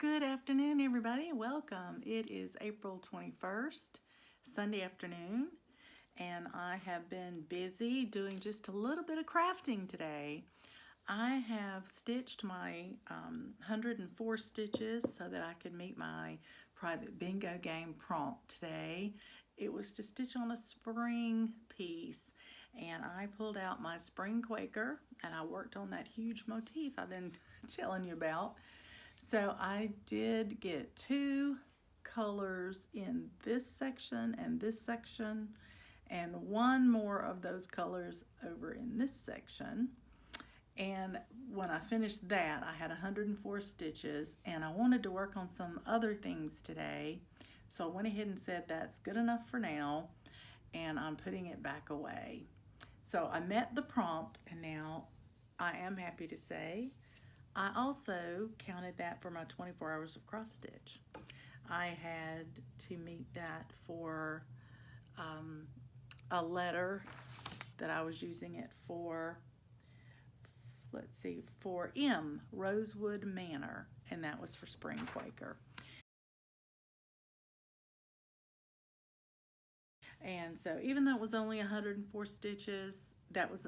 Good afternoon, everybody. Welcome. It is April 21st, Sunday afternoon, and I have been busy doing just a little bit of crafting today. I have stitched my 104 stitches so that I could meet my private bingo game prompt today. It was to stitch on a spring piece, and I pulled out my spring Quaker and I worked on that huge motif I've been telling you about. So I did get two colors in this section and one more of those colors over in this section. And when I finished that, I had 104 stitches, and I wanted to work on some other things today. So I went ahead and said that's good enough for now, and I'm putting it back away. So I met the prompt, and now I am happy to say I also counted that for my 24 hours of cross stitch. I had to meet that for a letter that I was using it for, let's see, for Rosewood Manor, and that was for spring Quaker. And so even though it was only 104 stitches, that was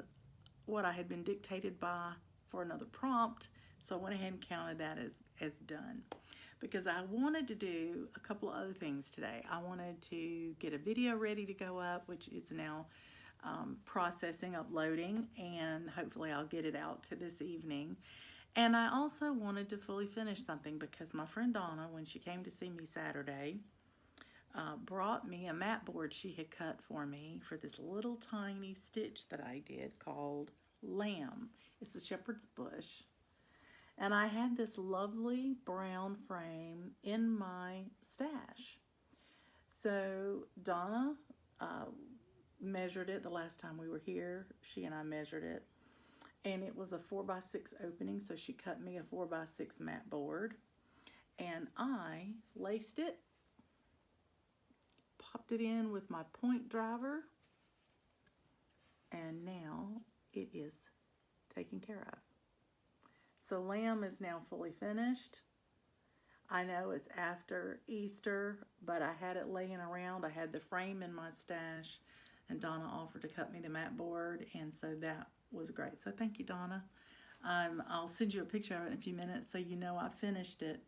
what I had been dictated by for another prompt. So I went ahead and counted that as done, because I wanted to do a couple of other things today. I wanted to get a video ready to go up, which it's now processing, uploading, and hopefully I'll get it out to this evening. And I also wanted to fully finish something because my friend Donna, when she came to see me Saturday, brought me a mat board she had cut for me for this little tiny stitch that I did called Lamb. It's a shepherd's bush. And I had this lovely brown frame in my stash. So Donna measured it the last time we were here. She and I measured it. And it was a 4x6 opening, so she cut me a 4x6 mat board. And I laced it, popped it in with my point driver, and now it is taken care of. So Lamb is now fully finished. I know it's after Easter, but I had it laying around. I had the frame in my stash, and Donna offered to cut me the mat board, and so that was great. So thank you, Donna. I'll send you a picture of it in a few minutes so you know I finished it.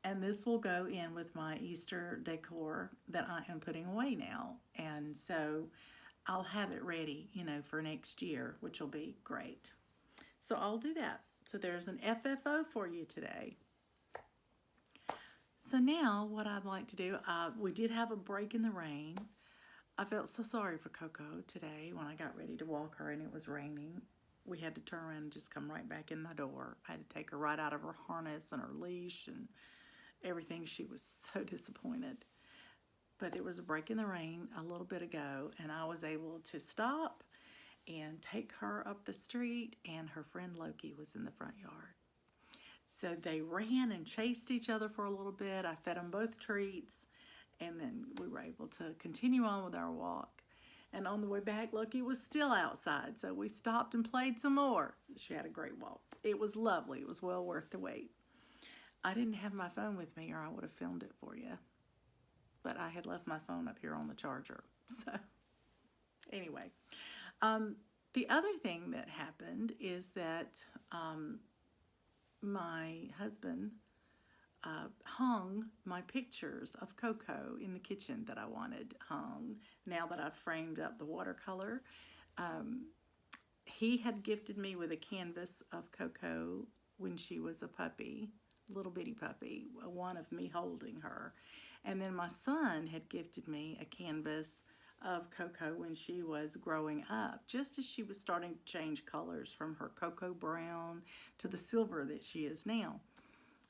And this will go in with my Easter decor that I am putting away now. And so I'll have it ready, for next year, which will be great. So I'll do that. So there's an FFO for you today. So now what I'd like to do, we did have a break in the rain. I felt so sorry for Coco today when I got ready to walk her and it was raining. We had to turn around and just come right back in the door. I had to take her right out of her harness and her leash and everything. She was so disappointed. But there was a break in the rain a little bit ago, and I was able to stop and take her up the street, and her friend Loki was in the front yard. So they ran and chased each other for a little bit. I fed them both treats, and then we were able to continue on with our walk. And on the way back, Loki was still outside, so we stopped and played some more. She had a great walk. It was lovely. It was well worth the wait. I didn't have my phone with me, or I would have filmed it for you. But I had left my phone up here on the charger. So anyway, the other thing that happened is that my husband hung my pictures of Coco in the kitchen that I wanted hung. Now that I've framed up the watercolor, he had gifted me with a canvas of Coco when she was a puppy, little bitty puppy, one of me holding her. And then my son had gifted me a canvas of Coco when she was growing up, just as she was starting to change colors from her cocoa brown to the silver that she is now.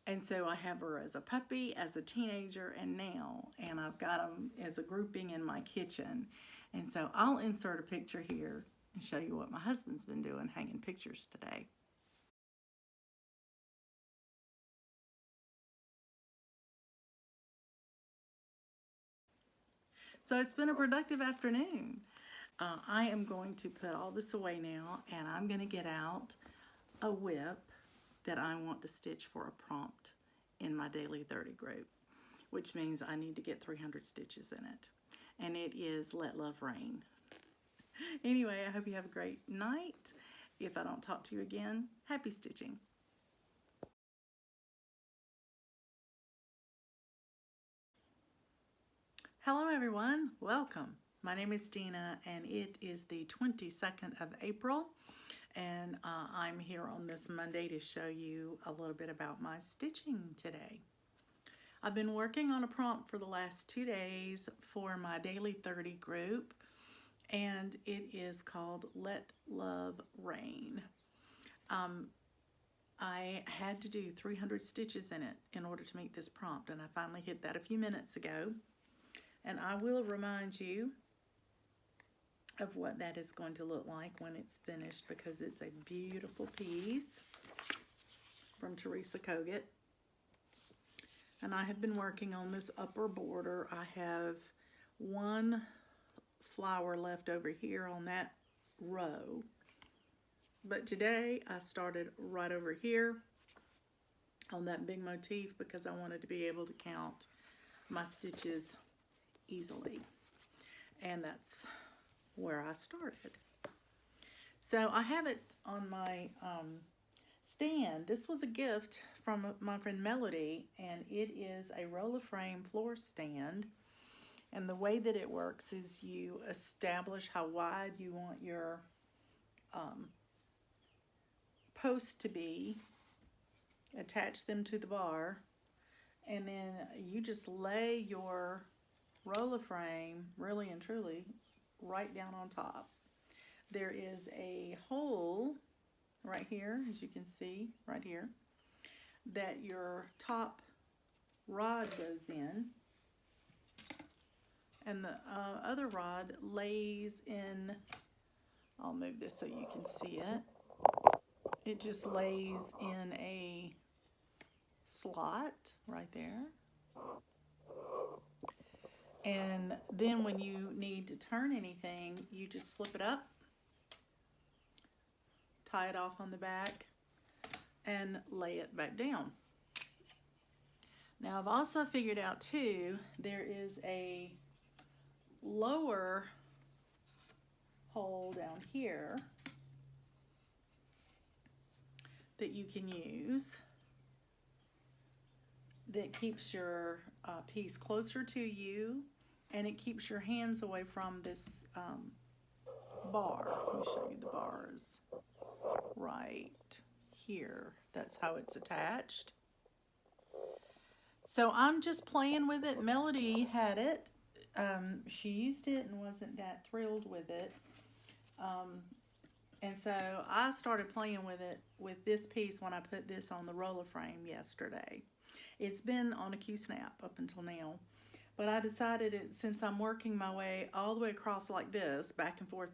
And so I have her as a puppy, as a teenager, and now. And I've got them as a grouping in my kitchen. And so I'll insert a picture here and show you what my husband's been doing, hanging pictures today. So it's been a productive afternoon. I am going to put all this away now, and I'm going to get out a whip that I want to stitch for a prompt in my daily 30 group, which means I need to get 300 stitches in it. And it is Let Love Rain. Anyway, I hope you have a great night. If I don't talk to you again, happy stitching. Hello everyone, welcome. My name is Dina and it is the 22nd of April, and I'm here on this Monday to show you a little bit about my stitching today. I've been working on a prompt for the last 2 days for my daily 30 group, and it is called Let Love Rain. I had to do 300 stitches in it in order to meet this prompt, and I finally hit that a few minutes ago. And I will remind you of what that is going to look like when it's finished, because it's a beautiful piece from Teresa Kogut. And I have been working on this upper border. I have one flower left over here on that row. But today I started right over here on that big motif because I wanted to be able to count my stitches easily, and that's where I started. So I have it on my stand. This was a gift from my friend Melody, and it is a roller frame floor stand. And the way that it works is you establish how wide you want your posts to be, attach them to the bar, and then you just lay your roller frame really and truly right down on top. There is a hole right here, as you can see right here, that your top rod goes in, and the other rod lays in, I'll move this so you can see it. It just lays in a slot right there. And then when you need to turn anything, you just flip it up, tie it off on the back, and lay it back down. Now I've also figured out too, there is a lower hole down here that you can use that keeps your piece closer to you, and it keeps your hands away from this bar. Let me show you the bars right here. That's how it's attached. So I'm just playing with it. Melody had it. She used it and wasn't that thrilled with it. And so I started playing with it with this piece when I put this on the roller frame yesterday. It's been on a Q-snap up until now. But I decided, since I'm working my way all the way across like this, back and forth,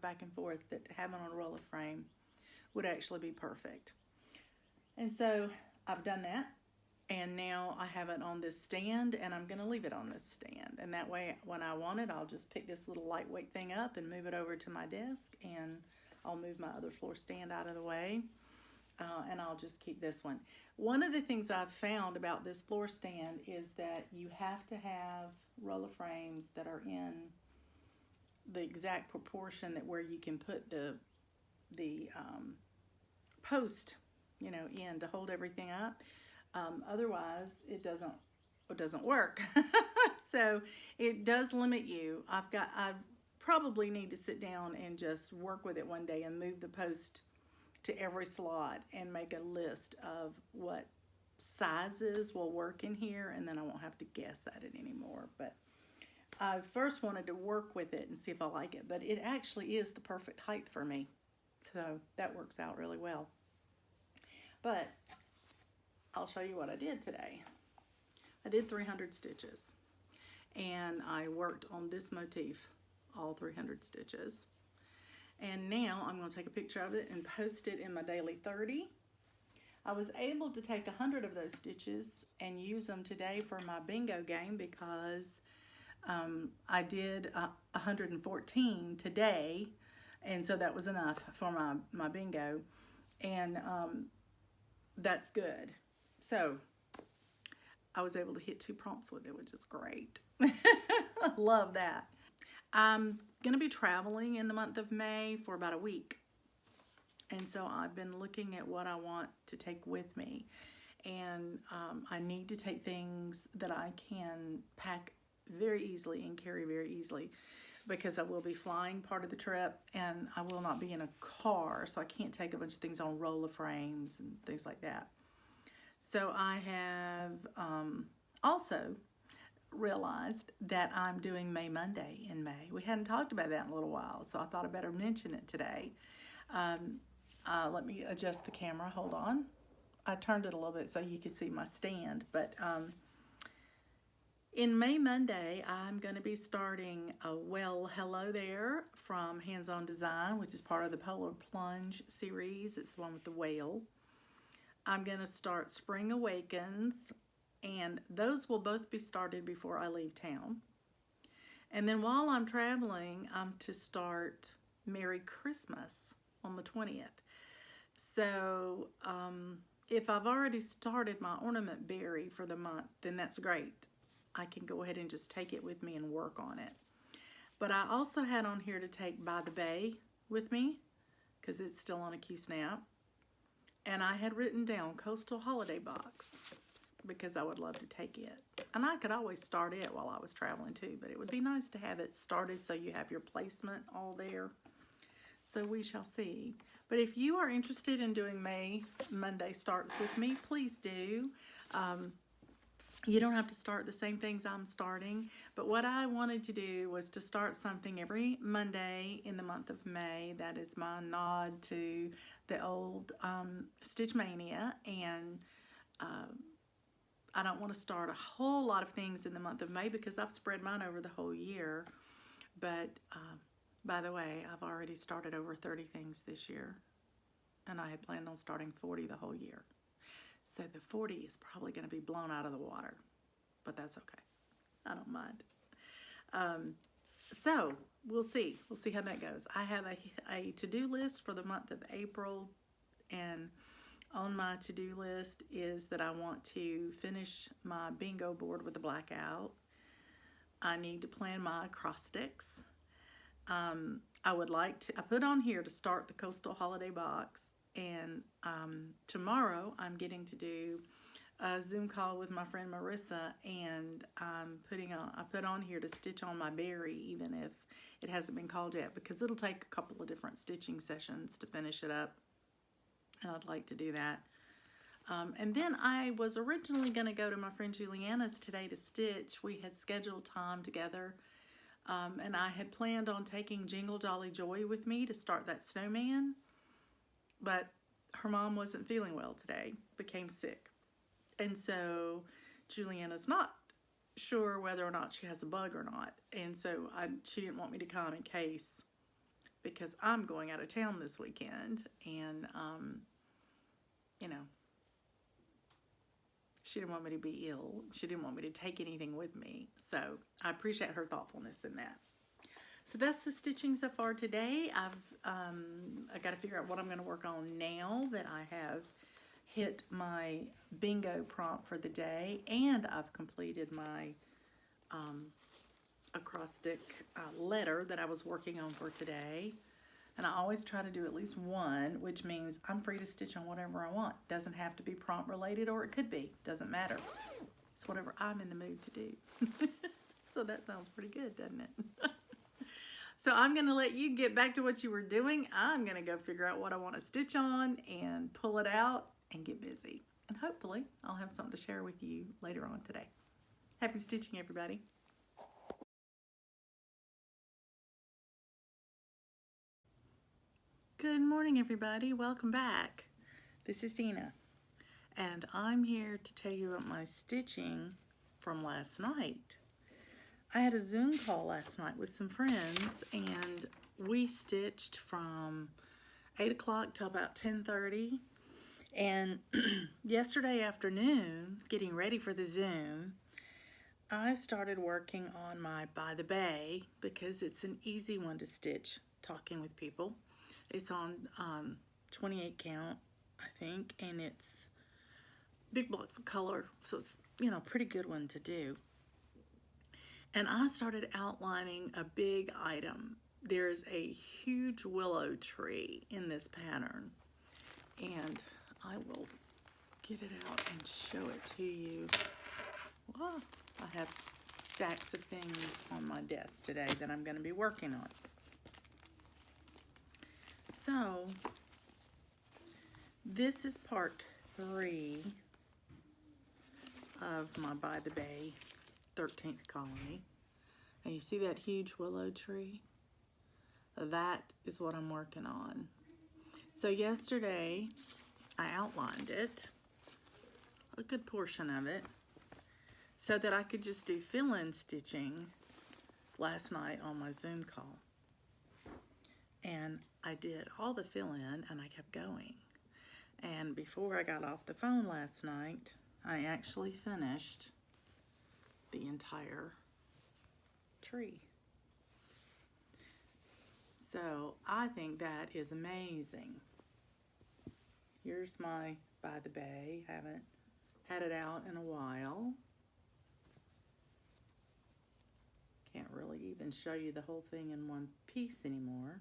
that having on a roller frame would actually be perfect. And so I've done that. And now I have it on this stand, and I'm going to leave it on this stand. And that way, when I want it, I'll just pick this little lightweight thing up and move it over to my desk, and I'll move my other floor stand out of the way. And I'll just keep this one. One of the things I've found about this floor stand is that you have to have roller frames that are in the exact proportion that where you can put the post, in to hold everything up. Otherwise, it doesn't work. So it does limit you. I probably need to sit down and just work with it one day and move the post to every slot and make a list of what sizes will work in here, and then I won't have to guess at it anymore. But I first wanted to work with it and see if I like it, but it actually is the perfect height for me. So that works out really well. But I'll show you what I did today. I did 300 stitches, and I worked on this motif all 300 stitches. And now I'm going to take a picture of it and post it in my daily 30. I was able to take 100 of those stitches and use them today for my bingo game, because I did 114 today, and so that was enough for my bingo, and that's good. So I was able to hit 2 prompts with it, which is great. I love that. I'm going to be traveling in the month of May for about a week. And so I've been looking at what I want to take with me. And I need to take things that I can pack very easily and carry very easily, because I will be flying part of the trip and I will not be in a car, so I can't take a bunch of things on roller frames and things like that. So I have also realized that I'm doing May Monday in May. We hadn't talked about that in a little while, so I thought I better mention it today. Let me adjust the camera. Hold on. I turned it a little bit so you could see my stand, but in May Monday, I'm going to be starting a Well Hello There from Hands On Design, which is part of the Polar Plunge series. It's the one with the whale. I'm going to start Spring Awakens, and those will both be started before I leave town. And then while I'm traveling, I'm to start Merry Christmas on the 20th. So if I've already started my ornament berry for the month, then that's great. I can go ahead and just take it with me and work on it. But I also had on here to take By the Bay with me, because it's still on a Q-snap. And I had written down Coastal Holiday Box, because I would love to take it. And I could always start it while I was traveling too, but it would be nice to have it started so you have your placement all there. So we shall see. But if you are interested in doing May Monday starts with me, please do. You don't have to start the same things I'm starting, but what I wanted to do was to start something every Monday in the month of May. That is my nod to the old Stitch Mania, and I don't want to start a whole lot of things in the month of May because I've spread mine over the whole year. But by the way, I've already started over 30 things this year, and I had planned on starting 40 the whole year. So the 40 is probably going to be blown out of the water, but that's okay. I don't mind. So we'll see. We'll see how that goes. I have a to-do list for the month of April, and on my to-do list is that I want to finish my bingo board with the blackout. I need to plan my acrostics. I would like to, I put on here to start the Coastal Holiday Box. And tomorrow I'm getting to do a Zoom call with my friend Marissa, and I put on here to stitch on my berry, even if it hasn't been called yet, because it'll take a couple of different stitching sessions to finish it up, and I'd like to do that. And then I was originally going to go to my friend Juliana's today to stitch. We had scheduled time together, and I had planned on taking Jingle Jolly Joy with me to start that snowman. But her mom wasn't feeling well today, became sick. And so Juliana's not sure whether or not she has a bug or not. And so she didn't want me to come in case, because I'm going out of town this weekend. And, you know, she didn't want me to be ill. She didn't want me to take anything with me. So I appreciate her thoughtfulness in that. So that's the stitching so far today. I got to figure out what I'm going to work on now that I have hit my bingo prompt for the day, and I've completed my acrostic letter that I was working on for today. And I always try to do at least one, which means I'm free to stitch on whatever I want. Doesn't have to be prompt related, or it could be. Doesn't matter. It's whatever I'm in the mood to do. So that sounds pretty good, doesn't it? So I'm going to let you get back to what you were doing. I'm going to go figure out what I want to stitch on and pull it out and get busy. And hopefully I'll have something to share with you later on today. Happy stitching, everybody. Good morning, everybody. Welcome back. This is Dina, and I'm here to tell you about my stitching from last night. I had a Zoom call last night with some friends, and we stitched from 8 o'clock till about 10:30. And yesterday afternoon, getting ready for the Zoom, I started working on my By the Bay, because it's an easy one to stitch talking with people. It's on 28 count, I think, and it's big blocks of color, so it's, you know, a pretty good one to do. And I started outlining a big item. There's a huge willow tree in this pattern, and I will get it out and show it to you. Well, I have stacks of things on my desk today that I'm going to be working on. So, this is part 3 of my By the Bay 13th colony. And you see that huge willow tree? That is what I'm working on. So yesterday, I outlined it, a good portion of it, so that I could just do fill-in stitching last night on my Zoom call. And I did all the fill-in and I kept going. And before I got off the phone last night, I actually finished the entire tree. So I think that is amazing. Here's my By the Bay. Haven't had it out in a while. Can't really even show you the whole thing in one piece anymore.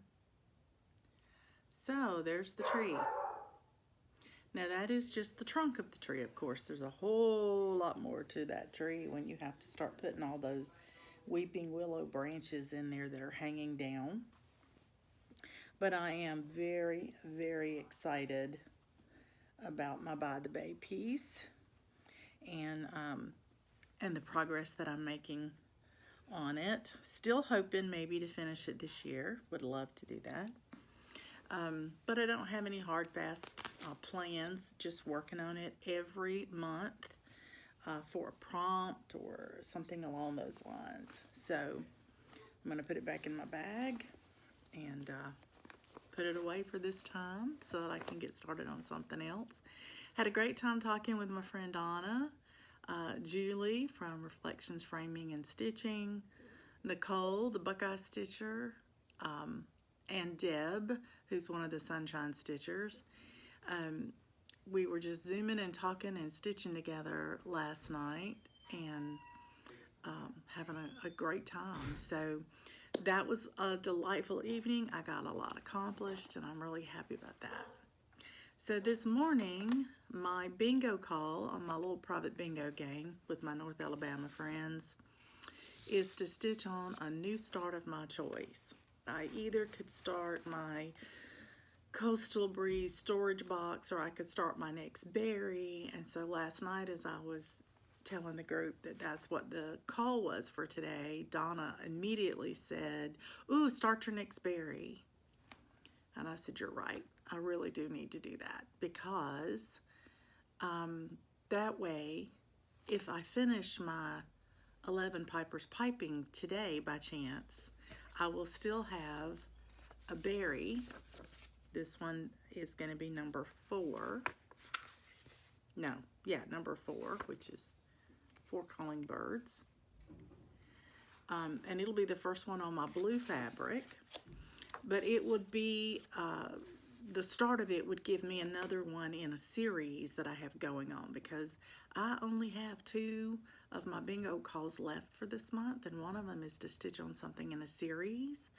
So there's the tree. Now that is just the trunk of the tree, of course. There's a whole lot more to that tree when you have to start putting all those weeping willow branches in there that are hanging down. But I am very, very excited about my By the Bay piece and the progress that I'm making on it. Still hoping maybe to finish it this year. Would love to do that. But I don't have any hard, fast plans. Just working on it every month for a prompt or something along those lines. So I'm going to put it back in my bag and put it away for this time so that I can get started on something else. Had a great time talking with my friend Donna, Julie from Reflections Framing and Stitching, Nicole, the Buckeye Stitcher, and Deb, who's one of the Sunshine Stitchers. We were just zooming and talking and stitching together last night and having a great time. So that was a delightful evening. I got a lot accomplished and I'm really happy about that. So this morning, my bingo call on my little private bingo game with my North Alabama friends is to stitch on a new start of my choice. I either could start my Coastal Breeze storage box or I could start my next berry. And so last night as I was telling the group that that's what the call was for today, Donna immediately said, "Ooh, start your next berry." And I said, "You're right. I really do need to do that because that way, if I finish my 11 Pipers piping today by chance, I will still have a berry. This one is going to be number 4. No, yeah, number 4, which is 4 calling birds. And it'll be the first one on my blue fabric. But it would be, the start of it would give me another one in a series that I have going on because I only have 2 of my bingo calls left for this month, and one of them is to stitch on something in a series.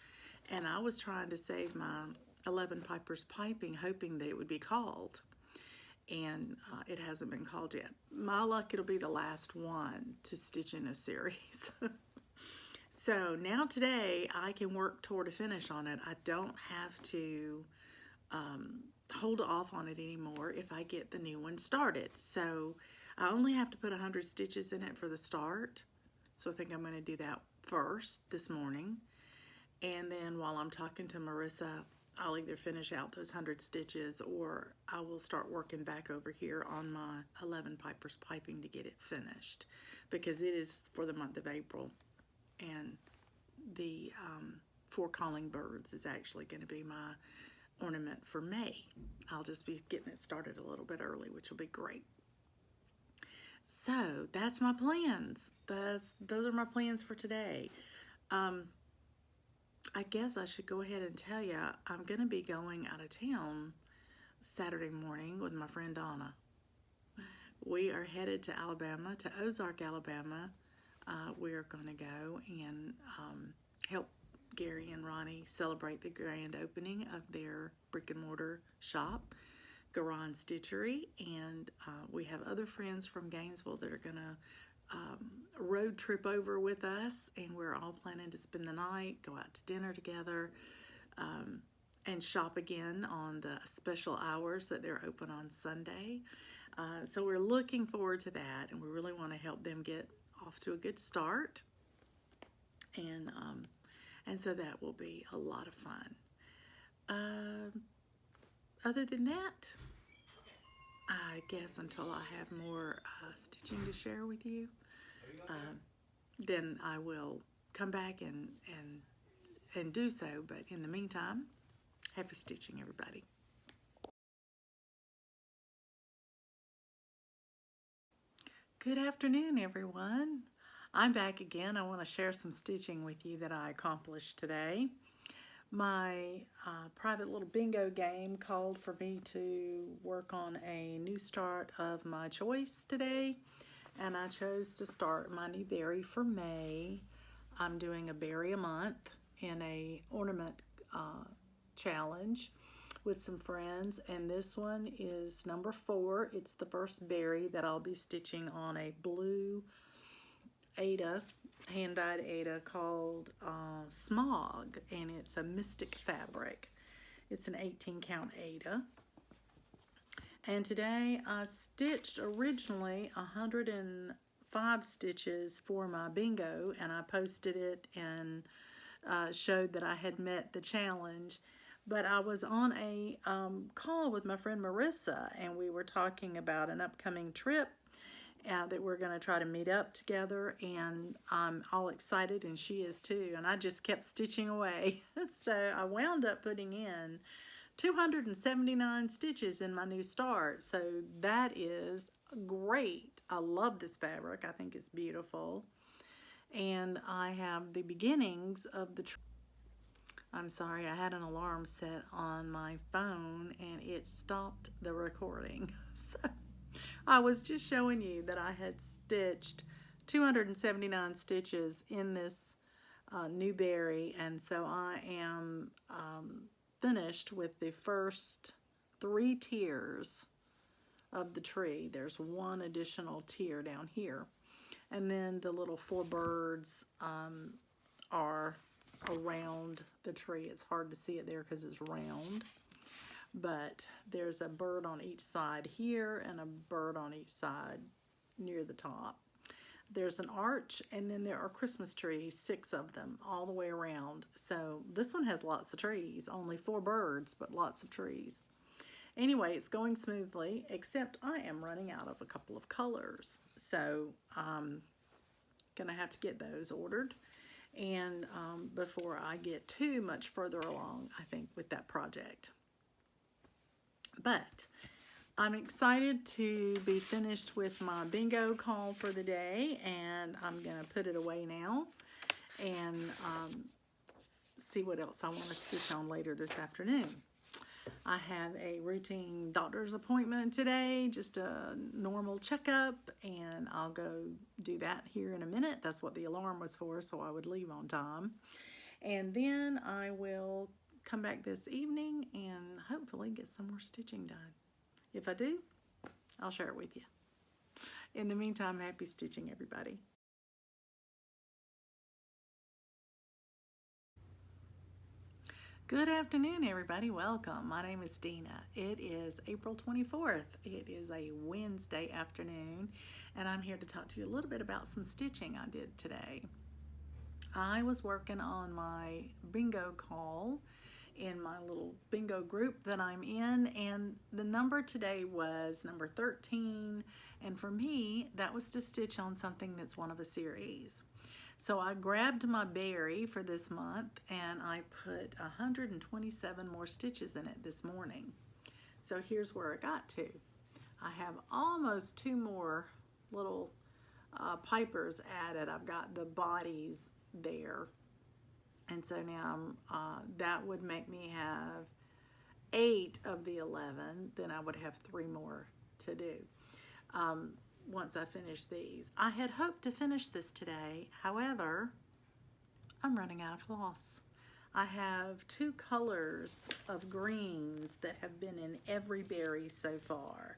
And I was trying to save my 11 Pipers piping, hoping that it would be called. And it hasn't been called yet. My luck, it'll be the last one to stitch in a series. So now today, I can work toward a finish on it. I don't have to hold off on it anymore if I get the new one started. So I only have to put 100 stitches in it for the start. So I think I'm going to do that first this morning. And then while I'm talking to Marissa, I'll either finish out those 100 stitches or I will start working back over here on my 11 Pipers piping to get it finished because it is for the month of April. And the 4 calling birds is actually going to be my ornament for May. I'll just be getting it started a little bit early, which will be great. So that's my plans. Those are my plans for today. I guess I should go ahead and tell you I'm going to be going out of town Saturday morning with my friend Donna. we are headed to Alabama, to Ozark, Alabama. We're going to go and help Gary and Ronnie celebrate the grand opening of their brick and mortar shop, Garon Stitchery, and we have other friends from Gainesville that are going to road trip over with us, and we're all planning to spend the night, go out to dinner together, and shop again on the special hours that they're open on Sunday. So we're looking forward to that, and we really want to help them get off to a good start, and so that will be a lot of fun. Other than that, I guess until I have more stitching to share with you, then I will come back and do so. But in the meantime, happy stitching, everybody. Good afternoon, everyone. I'm back again. I want to share some stitching with you that I accomplished today. My private little bingo game called for me to work on a new start of my choice today, and I chose to start my new berry for May. I'm doing a berry a month in a ornament challenge with some friends, and this one is number 4. It's the first berry that I'll be stitching on a blue Ada, hand-dyed Ada called Smog, and it's a mystic fabric. It's an 18 count Ada. And today I stitched originally 105 stitches for my bingo, and I posted it and showed that I had met the challenge. But I was on a call with my friend Marissa, and we were talking about an upcoming trip that we're going to try to meet up together, and I'm all excited, and she is too, and I just kept stitching away. So I wound up putting in 279 stitches in my new start, so that is great. I love this fabric. I think it's beautiful, and I have the beginnings of the I'm sorry, I had an alarm set on my phone and it stopped the recording. So I was just showing you that I had stitched 279 stitches in this new berry, and so I am finished with the first 3 tiers of the tree. There's one additional tier down here, and then the little 4 birds are around the tree. It's hard to see it there because it's round, but there's a bird on each side here and a bird on each side near the top. There's an arch, and then there are Christmas trees, 6 of them all the way around. So this one has lots of trees, only 4 birds, but lots of trees. Anyway, it's going smoothly, except I am running out of a couple of colors, so I'm gonna have to get those ordered, and before I get too much further along, I think, with that project. But I'm excited to be finished with my bingo call for the day, and I'm going to put it away now and see what else I want to stitch on later this afternoon. I have a routine doctor's appointment today, just a normal checkup, and I'll go do that here in a minute. That's what the alarm was for, so I would leave on time. And then I will come back this evening and hopefully get some more stitching done. If I do, I'll share it with you. In the meantime, happy stitching, everybody. Good afternoon, everybody. Welcome. My name is Dina. It is April 24th. It is a Wednesday afternoon, and I'm here to talk to you a little bit about some stitching I did today. I was working on my bingo call in my little bingo group that I'm in, and the number today was number 13, and for me, that was to stitch on something that's one of a series. So I grabbed my berry for this month, and I put 127 more stitches in it this morning. So here's where I got to. I have almost 2 more little pipers added. I've got the bodies there, and so now that would make me have 8 of the 11. Then I would have 3 more to do. once I finish these. I had hoped to finish this today. However, I'm running out of floss. I have 2 colors of greens that have been in every berry so far.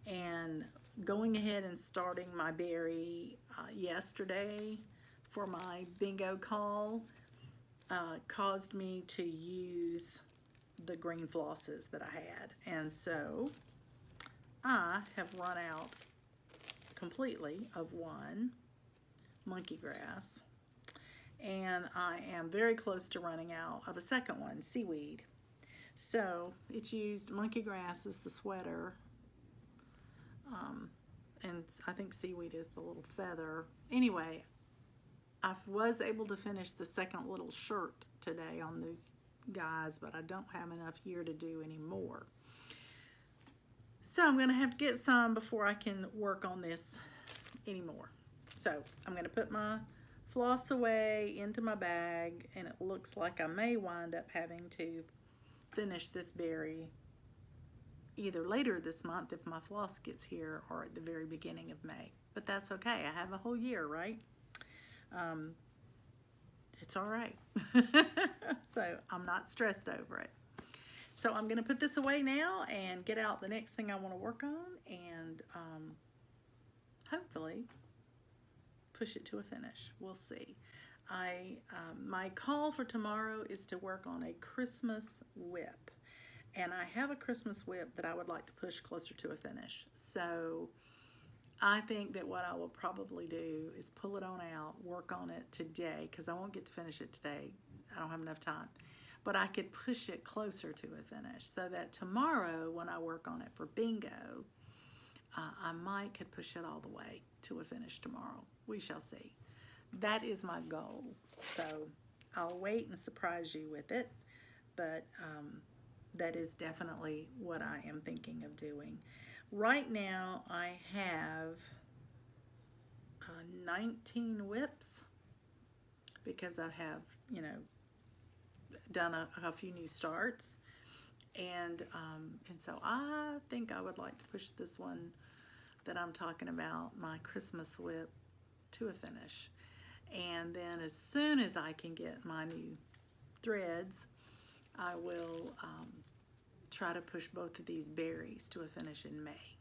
And going ahead and starting my berry yesterday for my bingo call caused me to use the green flosses that I had. And so I have run out completely of one monkey grass, and I am very close to running out of a second one, seaweed. So it's used, monkey grass is the sweater, and I think seaweed is the little feather. Anyway, I was able to finish the second little shirt today on these guys, but I don't have enough here to do any more. So I'm going to have to get some before I can work on this anymore. So I'm going to put my floss away into my bag, and it looks like I may wind up having to finish this berry either later this month if my floss gets here, or at the very beginning of May. But that's okay. I have a whole year, right? It's all right. So I'm not stressed over it. So I'm going to put this away now and get out the next thing I want to work on, and hopefully push it to a finish. We'll see. My call for tomorrow is to work on a Christmas whip, and I have a Christmas whip that I would like to push closer to a finish. So I think that what I will probably do is pull it on out, work on it today, because I won't get to finish it today. I don't have enough time. But I could push it closer to a finish so that tomorrow when I work on it for bingo, I might could push it all the way to a finish tomorrow. We shall see. That is my goal. So I'll wait and surprise you with it. But that is definitely what I am thinking of doing. Right now I have 19 whips because I have, done a few new starts, and so I think I would like to push this one that I'm talking about, my Christmas whip, to a finish. And then as soon as I can get my new threads, I will try to push both of these berries to a finish in May,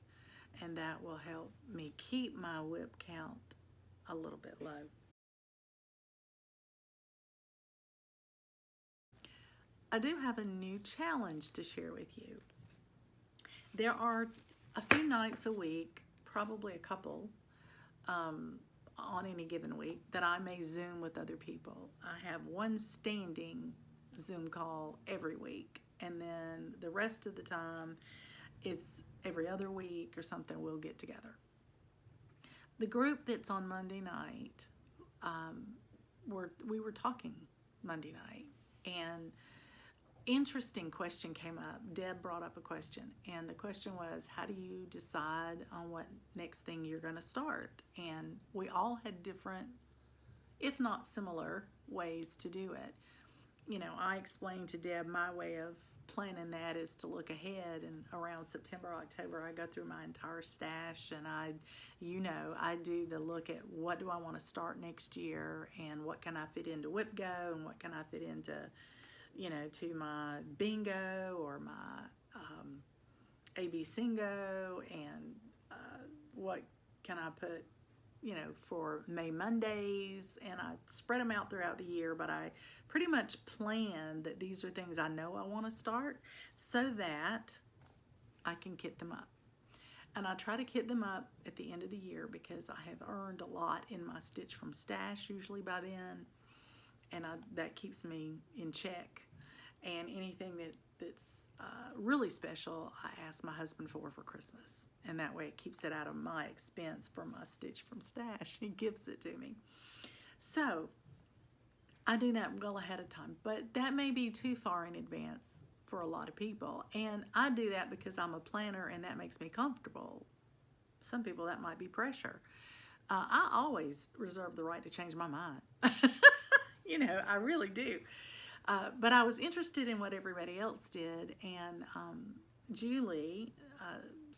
and that will help me keep my whip count a little bit low. I do have a new challenge to share with you. There are a few nights a week, probably a couple, on any given week, that I may Zoom with other people. I have one standing Zoom call every week, and then the rest of the time it's every other week or something we'll get together. The group that's on Monday night, we were talking Monday night, and interesting question came up. Deb brought up a question, and the question was, how do you decide on what next thing you're going to start? And we all had different, if not similar, ways to do it. I explained to Deb my way of planning that is to look ahead, and around September, October, I go through my entire stash, and I do the look at what do I want to start next year, and what can I fit into Whip Go, and what can I fit into to my bingo or my AB Singo, and what can I put, for May Mondays, and I spread them out throughout the year, but I pretty much plan that these are things I know I want to start so that I can kit them up. And I try to kit them up at the end of the year because I have earned a lot in my Stitch from Stash usually by then, and that keeps me in check. And anything that's really special, I ask my husband for Christmas. And that way it keeps it out of my expense for my Stitch from Stash. He gives it to me. So I do that well ahead of time. But that may be too far in advance for a lot of people. And I do that because I'm a planner and that makes me comfortable. Some people, that might be pressure. I always reserve the right to change my mind. I really do. But I was interested in what everybody else did, and Julie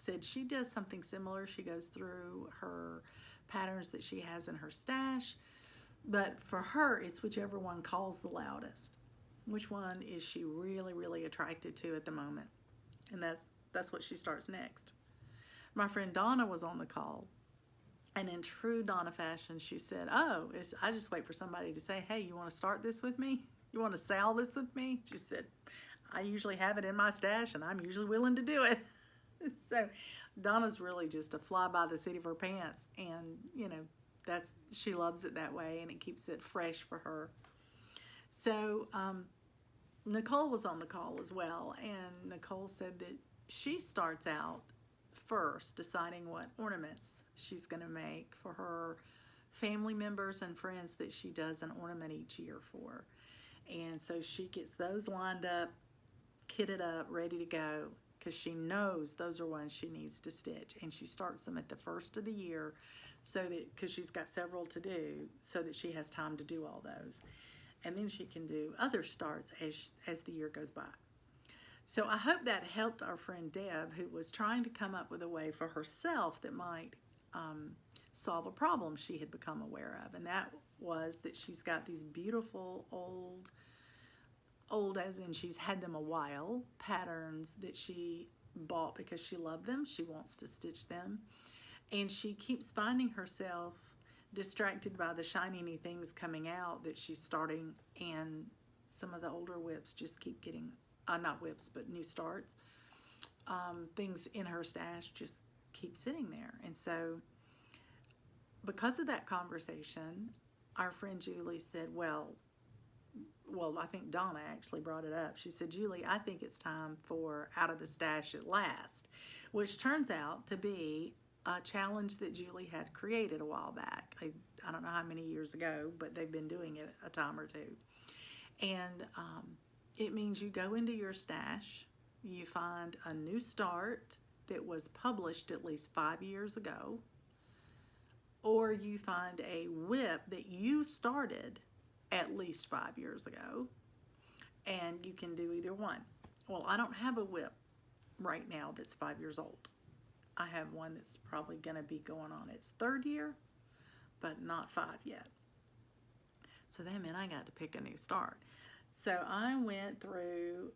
said she does something similar. She goes through her patterns that she has in her stash, but for her, it's whichever one calls the loudest. Which one is she really, really attracted to at the moment? And that's what she starts next. My friend Donna was on the call, and in true Donna fashion, she said, "Oh, I just wait for somebody to say, hey, you want to start this with me? You want to sell this with me?" She said, "I usually have it in my stash, and I'm usually willing to do it." So Donna's really just a fly by the seat of her pants, and she loves it that way, and it keeps it fresh for her. So Nicole was on the call as well, and Nicole said that she starts out first deciding what ornaments she's going to make for her family members and friends that she does an ornament each year for. And so she gets those lined up, kitted up, ready to go, because she knows those are ones she needs to stitch, and she starts them at the first of the year, so that because she's got several to do, so that she has time to do all those, and then she can do other starts as the year goes by. So I hope that helped our friend Deb, who was trying to come up with a way for herself that might solve a problem she had become aware of, and that was that she's got these beautiful old as in she's had them a while, patterns that she bought because she loved them. She wants to stitch them, and she keeps finding herself distracted by the shiny new things coming out that she's starting, and some of the older whips just keep getting not whips, but new starts. Things in her stash just keep sitting there. And so because of that conversation, our friend Julie said, well, I think Donna actually brought it up. She said, "Julie, I think it's time for Out of the Stash at Last," which turns out to be a challenge that Julie had created a while back. I don't know how many years ago, but they've been doing it a time or two. And it means you go into your stash, you find a new start that was published at least 5 years ago, or you find a whip that you started at least 5 years ago, and you can do either one. Well, I don't have a whip right now that's 5 years old. I have one that's probably going to be going on its 3rd year, but not 5 yet. So that meant I got to pick a new start. So I went through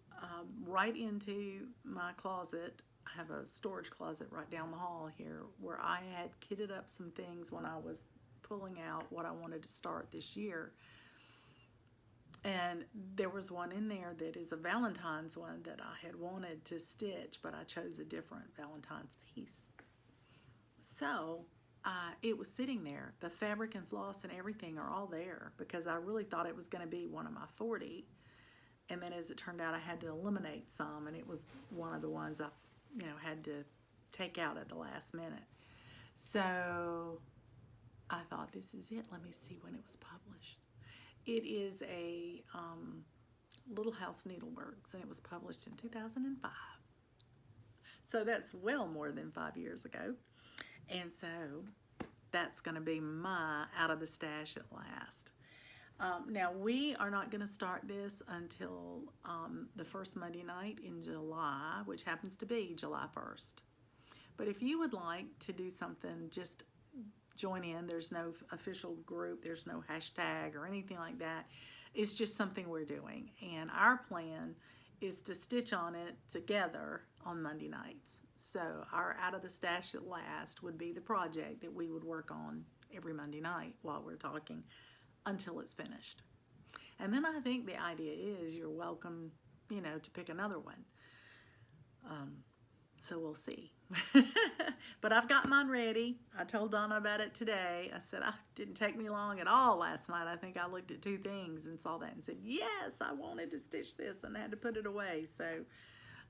right into my closet. I have a storage closet right down the hall here where I had kitted up some things when I was pulling out what I wanted to start this year. And there was one in there that is a Valentine's one that I had wanted to stitch, but I chose a different Valentine's piece. So it was sitting there. The fabric and floss and everything are all there because I really thought it was going to be one of my 40. And then as it turned out, I had to eliminate some, and it was one of the ones I had to take out at the last minute. So I thought, this is it. Let me see when it was published. It is a Little House Needleworks, and it was published in 2005. So that's well more than 5 years ago. And so that's going to be my Out of the Stash at Last. Now, we are not going to start this until the first Monday night in July, which happens to be July 1st. But if you would like to do something, just join in. There's no official group. There's no hashtag or anything like that. It's just something we're doing. And our plan is to stitch on it together on Monday nights. So our Out of the Stash at Last would be the project that we would work on every Monday night while we're talking until it's finished. And then I think the idea is you're welcome, to pick another one. So we'll see. But I've got mine ready. I told Donna about it today. I said, it didn't take me long at all last night. I think I looked at 2 things and saw that and said, yes, I wanted to stitch this and I had to put it away. So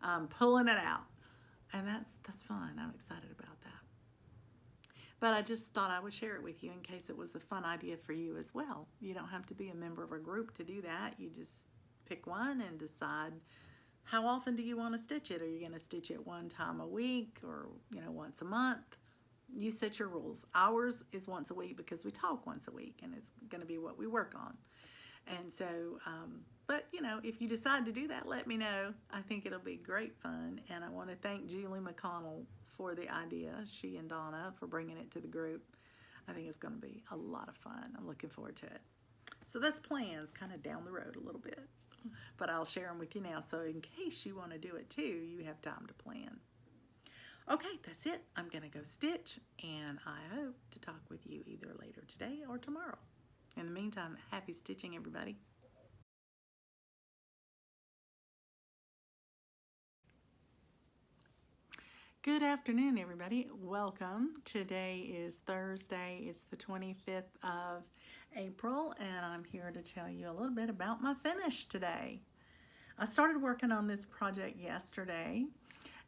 I'm pulling it out. And that's fun. I'm excited about that. But I just thought I would share it with you in case it was a fun idea for you as well. You don't have to be a member of a group to do that. You just pick one and decide how often do you want to stitch it. Are you going to stitch it one time a week or once a month? You set your rules. Ours is once a week because we talk once a week, and it's going to be what we work on. And so But, you know, if you decide to do that, let me know. I think it'll be great fun. And I want to thank Julie McConnell for the idea, she and Donna, for bringing it to the group. I think it's going to be a lot of fun. I'm looking forward to it. So that's plans kind of down the road a little bit. But I'll share them with you now. So in case you want to do it too, you have time to plan. Okay, that's it. I'm going to go stitch. And I hope to talk with you either later today or tomorrow. In the meantime, happy stitching, everybody. Good afternoon, everybody. Welcome. Today is Thursday. It's the 25th of April, and I'm here to tell you a little bit about my finish today. I started working on this project yesterday,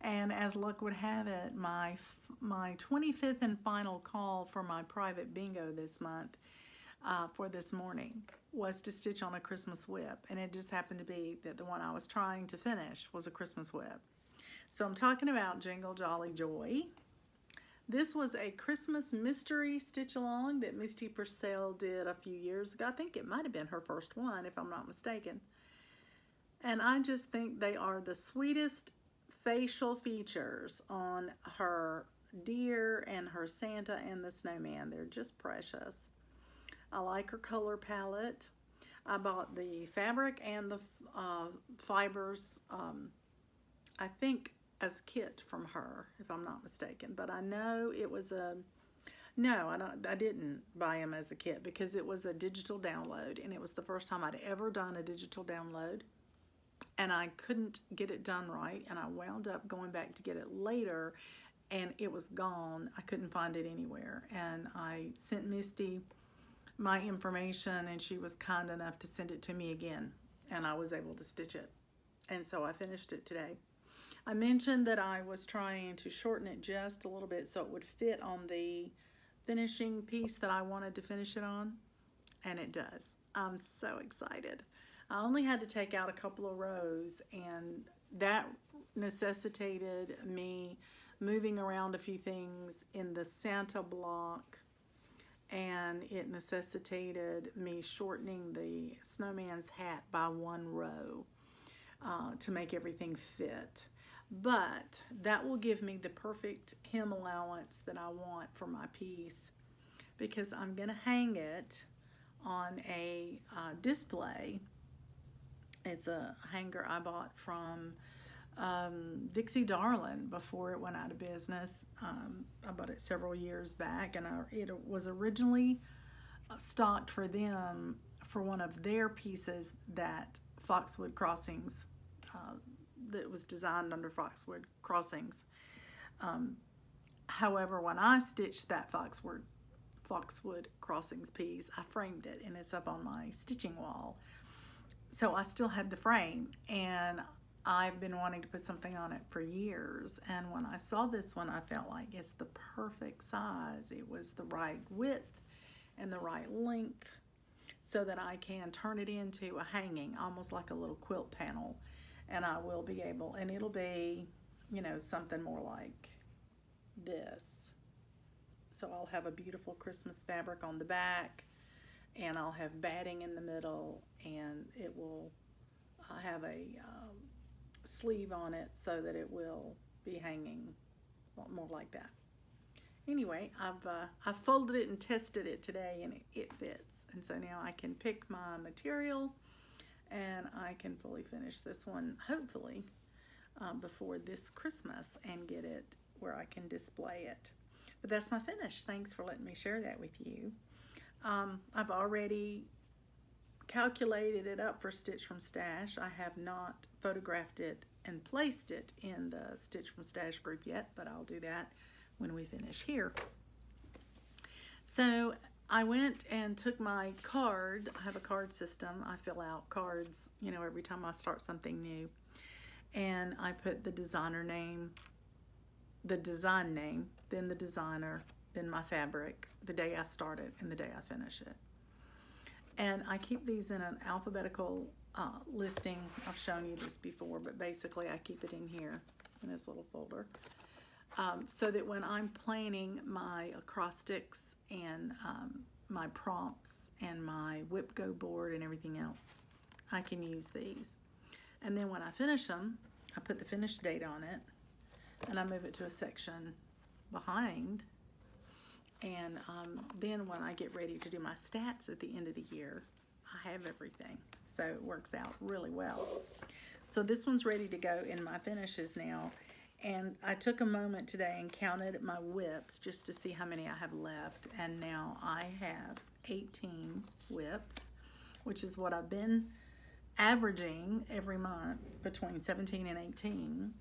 and as luck would have it, my 25th and final call for my private bingo this month, for this morning, was to stitch on a Christmas whip, and it just happened to be that the one I was trying to finish was a Christmas whip. So I'm talking about Jingle Jolly Joy. This was a Christmas mystery stitch along that Misty Purcell did a few years ago. I think it might have been her first one, if I'm not mistaken. And I just think they are the sweetest facial features on her deer and her Santa and the snowman. They're just precious. I like her color palette. I bought the fabric and the fibers, I think, as a kit from her, if I'm not mistaken. But I know it was no, I didn't buy them as a kit because it was a digital download, and it was the first time I'd ever done a digital download, and I couldn't get it done right, and I wound up going back to get it later, and it was gone. I couldn't find it anywhere, and I sent Misty my information, and she was kind enough to send it to me again, and I was able to stitch it, and so I finished it today. I mentioned that I was trying to shorten it just a little bit so it would fit on the finishing piece that I wanted to finish it on, and it does. I'm so excited. I only had to take out a couple of rows, and that necessitated me moving around a few things in the Santa block, and it necessitated me shortening the snowman's hat by one row to make everything fit. But that will give me the perfect hem allowance that I want for my piece, because I'm going to hang it on a display. It's a hanger I bought from Dixie Darling before it went out of business. I bought it several years back, and it was originally stocked for them for one of their pieces that Foxwood Crossings, that was designed under Foxwood Crossings. However, when I stitched that Foxwood Crossings piece, I framed it, and it's up on my stitching wall. So I still had the frame, and I've been wanting to put something on it for years. And when I saw this one, I felt like it's the perfect size. It was the right width and the right length so that I can turn it into a hanging, almost like a little quilt panel. And I will be able, and it'll be, you know, something more like this. So I'll have a beautiful Christmas fabric on the back, and I'll have batting in the middle, and it will have a sleeve on it so that it will be hanging a lot more like that. Anyway, I've folded it and tested it today, and it fits. And so now I can pick my material, and I can fully finish this one, hopefully, before this Christmas, and get it where I can display it. But that's my finish. Thanks for letting me share that with you. I've already calculated it up for Stitch from Stash. I have not photographed it and placed it in the Stitch from Stash group yet, but I'll do that when we finish here. So I went and took my card. I have a card system. I fill out cards, you know, every time I start something new. And I put the designer name, the design name, then the designer, then my fabric, the day I start it, and the day I finish it. And I keep these in an alphabetical listing. I've shown you this before, but basically I keep it in here in this little folder. So that when I'm planning my acrostics and my prompts and my whip go board and everything else, I can use these. And then when I finish them, I put the finish date on it, and I move it to a section behind. And then when I get ready to do my stats at the end of the year, I have everything. So it works out really well. So this one's ready to go in my finishes now. And I took a moment today and counted my whips just to see how many I have left. And now I have 18 whips, which is what I've been averaging every month, between 17 and 18.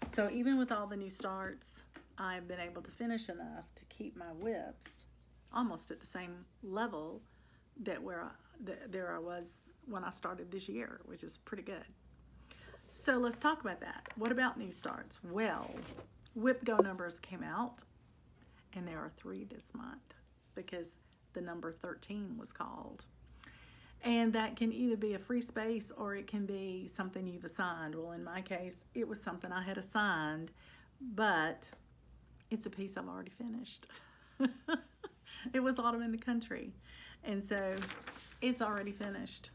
So even with all the new starts, I've been able to finish enough to keep my whips almost at the same level that there I was when I started this year, which is pretty good. So let's talk about that. What about new starts? Well, whip go numbers came out, and there are 3 this month because the number 13 was called. And that can either be a free space or it can be something you've assigned. Well, in my case, it was something I had assigned, but it's a piece I've already finished. It was Autumn in the Country, and so it's already finished.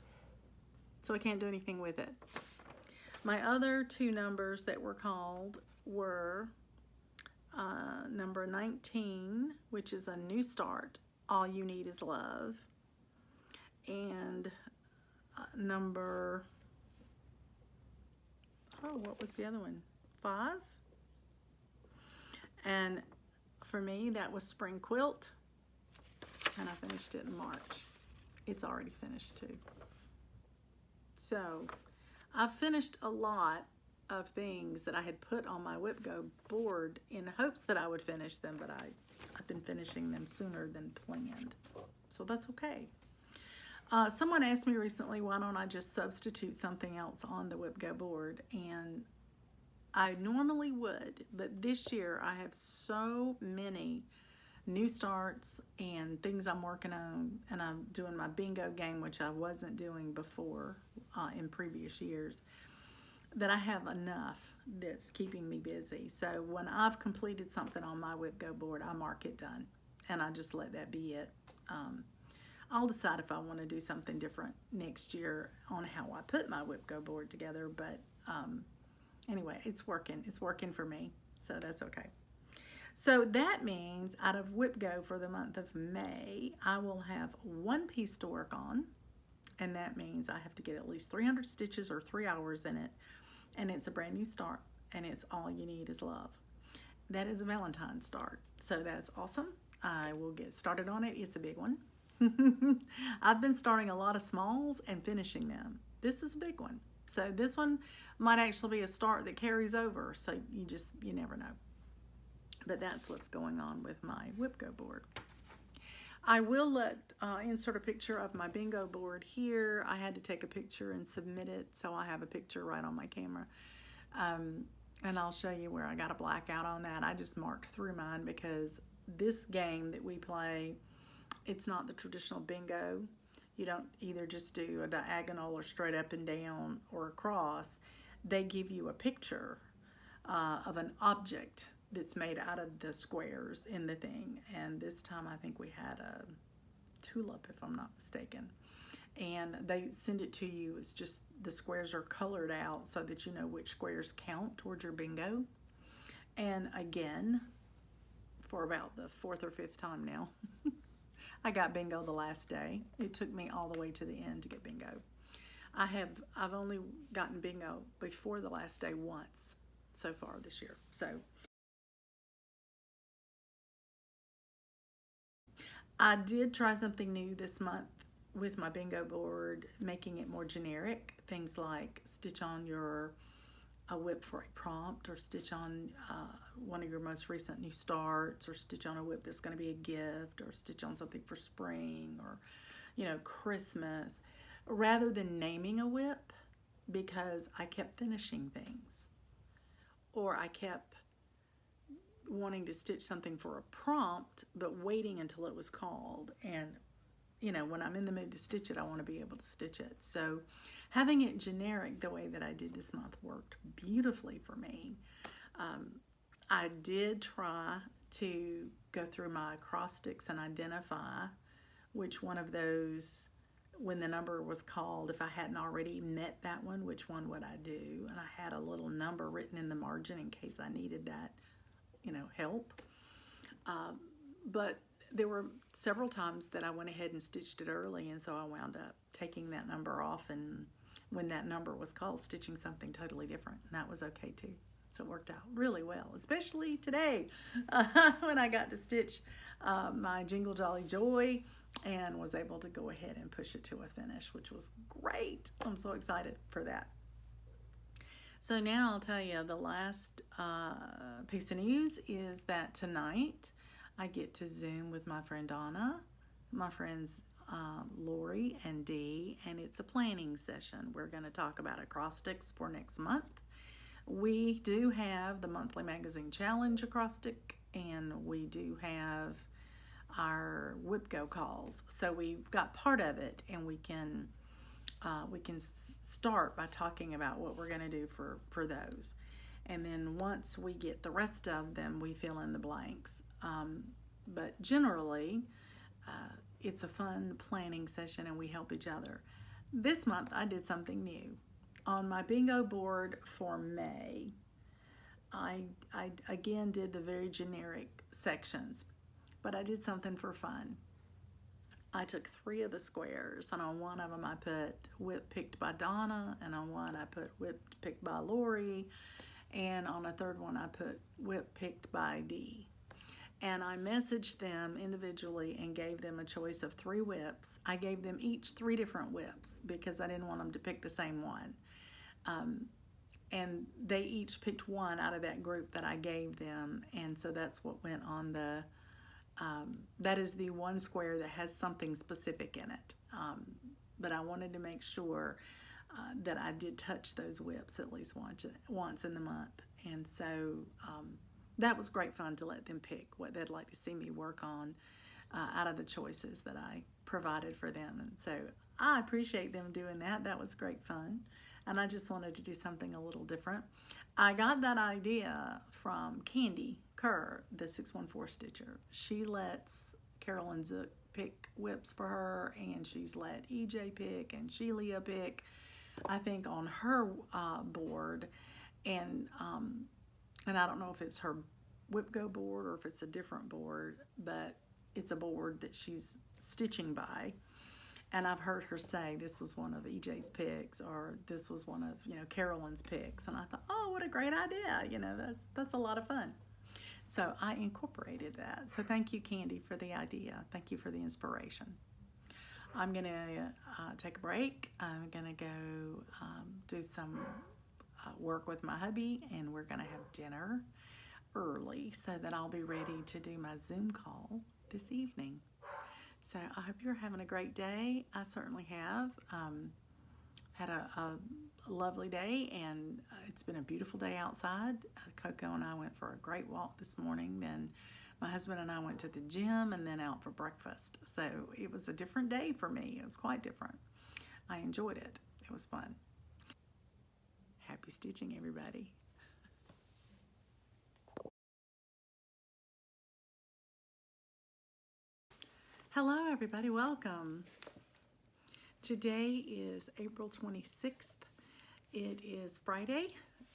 So I can't do anything with it. My other 2 numbers that were called were number 19, which is a new start, All You Need Is Love, and number, what was the other one? 5? And for me, that was Spring Quilt, and I finished it in March. It's already finished too. So I've finished a lot of things that I had put on my Whip Go board in hopes that I would finish them, but I've been finishing them sooner than planned. So that's okay. Someone asked me recently, why don't I just substitute something else on the Whip Go board? And I normally would, but this year I have so many new starts and things I'm working on, and I'm doing my bingo game, which I wasn't doing before in previous years, that I have enough that's keeping me busy. So when I've completed something on my Whip Go board, I mark it done, and I just let that be it. I'll decide if I want to do something different next year on how I put my Whip Go board together, but anyway, it's working. It's working for me, so that's okay. So that means out of Whip Go for the month of May, I will have 1 piece to work on, and that means I have to get at least 300 stitches or 3 hours in it, and it's a brand new start, and it's All You Need Is Love. That is a Valentine start, so that's awesome. I will get started on it. It's a big one. I've been starting a lot of smalls and finishing them. This is a big one. So this one might actually be a start that carries over, so you never know. But that's what's going on with my Whip Go board. I will insert a picture of my bingo board here. I had to take a picture and submit it, so I have a picture right on my camera. And I'll show you where I got a blackout on that. I just marked through mine because this game that we play, it's not the traditional bingo. You don't either just do a diagonal or straight up and down or across. They give you a picture of an object that's made out of the squares in the thing. And this time I think we had a tulip, if I'm not mistaken. And they send it to you. It's just the squares are colored out so that you know which squares count towards your bingo. And again, for about the 4th or 5th time now, I got bingo the last day. It took me all the way to the end to get bingo. I've only gotten bingo before the last day once so far this year. So I did try something new this month with my bingo board, making it more generic. Things like stitch on a whip for a prompt, or stitch on one of your most recent new starts, or stitch on a whip that's going to be a gift, or stitch on something for spring or Christmas, rather than naming a whip, because I kept finishing things, or I kept wanting to stitch something for a prompt but waiting until it was called. And when I'm in the mood to stitch it, I want to be able to stitch it. So having it generic the way that I did this month worked beautifully for me. I did try to go through my cross sticks and identify which one of those when the number was called, if I hadn't already met that one, which one would I do? And I had a little number written in the margin in case I needed that, help. But there were several times that I went ahead and stitched it early, and so I wound up taking that number off, and when that number was called, stitching something totally different, and that was okay too. So it worked out really well, especially today when I got to stitch my Jingle Jolly Joy and was able to go ahead and push it to a finish, which was great. I'm so excited for that. So now I'll tell you the last piece of news is that tonight I get to Zoom with my friend Donna, my friends Lori and Dee, and it's a planning session. We're going to talk about acrostics for next month. We do have the monthly magazine challenge acrostic, and we do have our whip go calls. So we've got part of it, and we can start by talking about what we're going to do for those, and then once we get the rest of them, we fill in the blanks. But generally, it's a fun planning session, and we help each other. This month, I did something new. On my bingo board for May, I again did the very generic sections, but I did something for fun. I took 3 of the squares, and on one of them I put whip picked by Donna, and on one I put whip picked by Lori, and on a third one I put whip picked by Dee. And I messaged them individually and gave them a choice of 3 whips. I gave them each 3 different whips because I didn't want them to pick the same one. And they each picked one out of that group that I gave them, and so that's what went on the, that is the one square that has something specific in it. But I wanted to make sure that I did touch those whips at least once in the month. And so that was great fun to let them pick what they'd like to see me work on out of the choices that I provided for them. And so I appreciate them doing that. That was great fun. And I just wanted to do something a little different. I got that idea from Candy Kerr, the 614 stitcher. She lets Carolyn Zook pick whips for her, and she's let EJ pick and Shelia pick, I think, on her board. And I don't know if it's her whip go board or if it's a different board, but it's a board that she's stitching by. And I've heard her say this was one of EJ's picks, or this was one of Carolyn's picks, and I thought, oh, what a great idea! That's a lot of fun. So I incorporated that. So thank you, Candy, for the idea. Thank you for the inspiration. I'm gonna take a break. I'm gonna go do some work with my hubby, and we're gonna have dinner early so that I'll be ready to do my Zoom call this evening. So I hope you're having a great day. I certainly have. Had a lovely day, and it's been a beautiful day outside. Coco and I went for a great walk this morning. Then my husband and I went to the gym and then out for breakfast. So it was a different day for me. It was quite different. I enjoyed it. It was fun. Happy stitching, everybody. Hello, everybody. Welcome. Today is April 26th. It is Friday,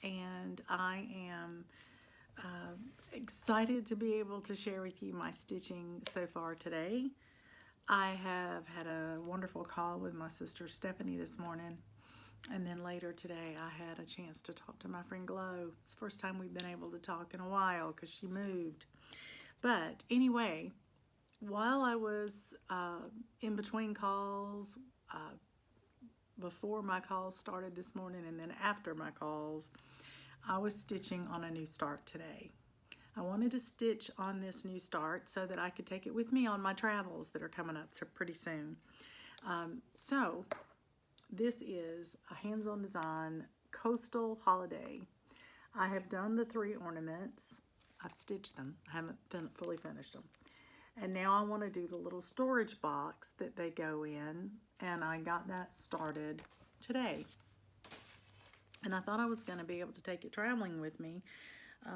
and I am excited to be able to share with you my stitching so far today. I have had a wonderful call with my sister Stephanie this morning, and then later today I had a chance to talk to my friend Glow. It's the first time we've been able to talk in a while because she moved. But anyway, while I was in between calls, before my calls started this morning and then after my calls, I was stitching on a new start today. I wanted to stitch on this new start so that I could take it with me on my travels that are coming up pretty soon. So this is a hands-on design coastal holiday. I have done the 3 ornaments. I've stitched them. I haven't fully finished them. And now I want to do the little storage box that they go in, and I got that started today. And I thought I was going to be able to take it traveling with me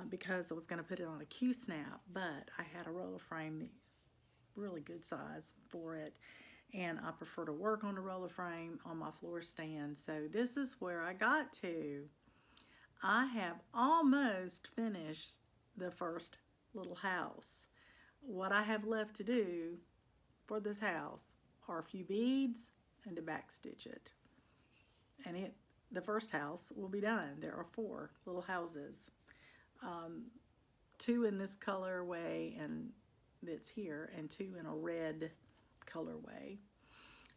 because I was going to put it on a Q-snap, but I had a roller frame, really good size for it, and I prefer to work on the roller frame on my floor stand. So this is where I got to. I have almost finished the first little house. What I have left to do for this house are a few beads and to backstitch it. And the first house will be done. There are 4 little houses. 2 in this colorway and that's here, and 2 in a red colorway.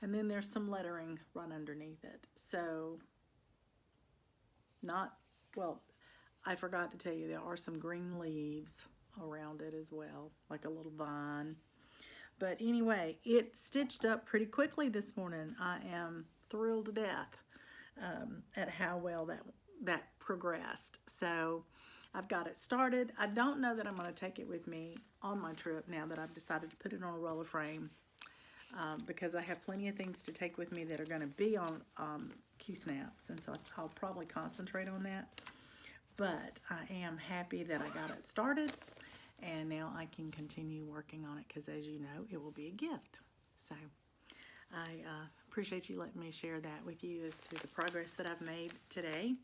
And then there's some lettering run underneath it. So I forgot to tell you, there are some green leaves around it as well, like a little vine. But anyway, it stitched up pretty quickly this morning. I am thrilled to death at how well that progressed. So I've got it started. I don't know that I'm going to take it with me on my trip now that I've decided to put it on a roller frame, because I have plenty of things to take with me that are going to be on Q-snaps, and so I'll probably concentrate on that. But I am happy that I got it started, and now I can continue working on it because, as you know, it will be a gift. So I appreciate you letting me share that with you as to the progress that I've made today.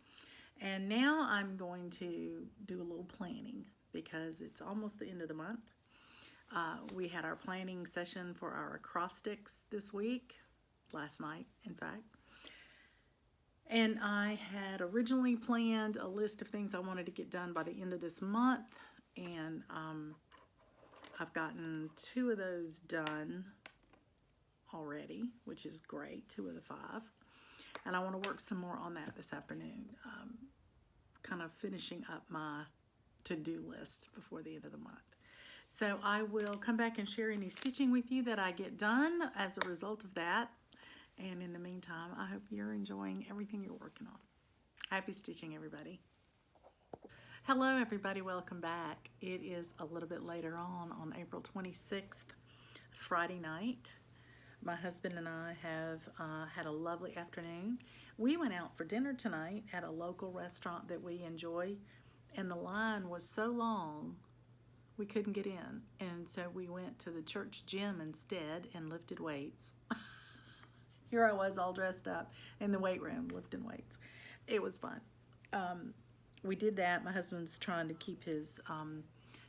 And now I'm going to do a little planning because it's almost the end of the month. We had our planning session for our acrostics this week, last night, in fact. And I had originally planned a list of things I wanted to get done by the end of this month, and I've gotten 2 of those done already, which is great, 2 of the 5. And I want to work some more on that this afternoon, kind of finishing up my to-do list before the end of the month. So I will come back and share any stitching with you that I get done as a result of that. And in the meantime, I hope you're enjoying everything you're working on. Happy stitching, everybody. Hello, everybody. Welcome back. It is a little bit later on April 26th, Friday night. My husband and I have had a lovely afternoon. We went out for dinner tonight at a local restaurant that we enjoy, and the line was so long we couldn't get in. And so we went to the church gym instead and lifted weights. Here I was all dressed up in the weight room lifting weights. It was fun. We did that. My husband's trying to keep his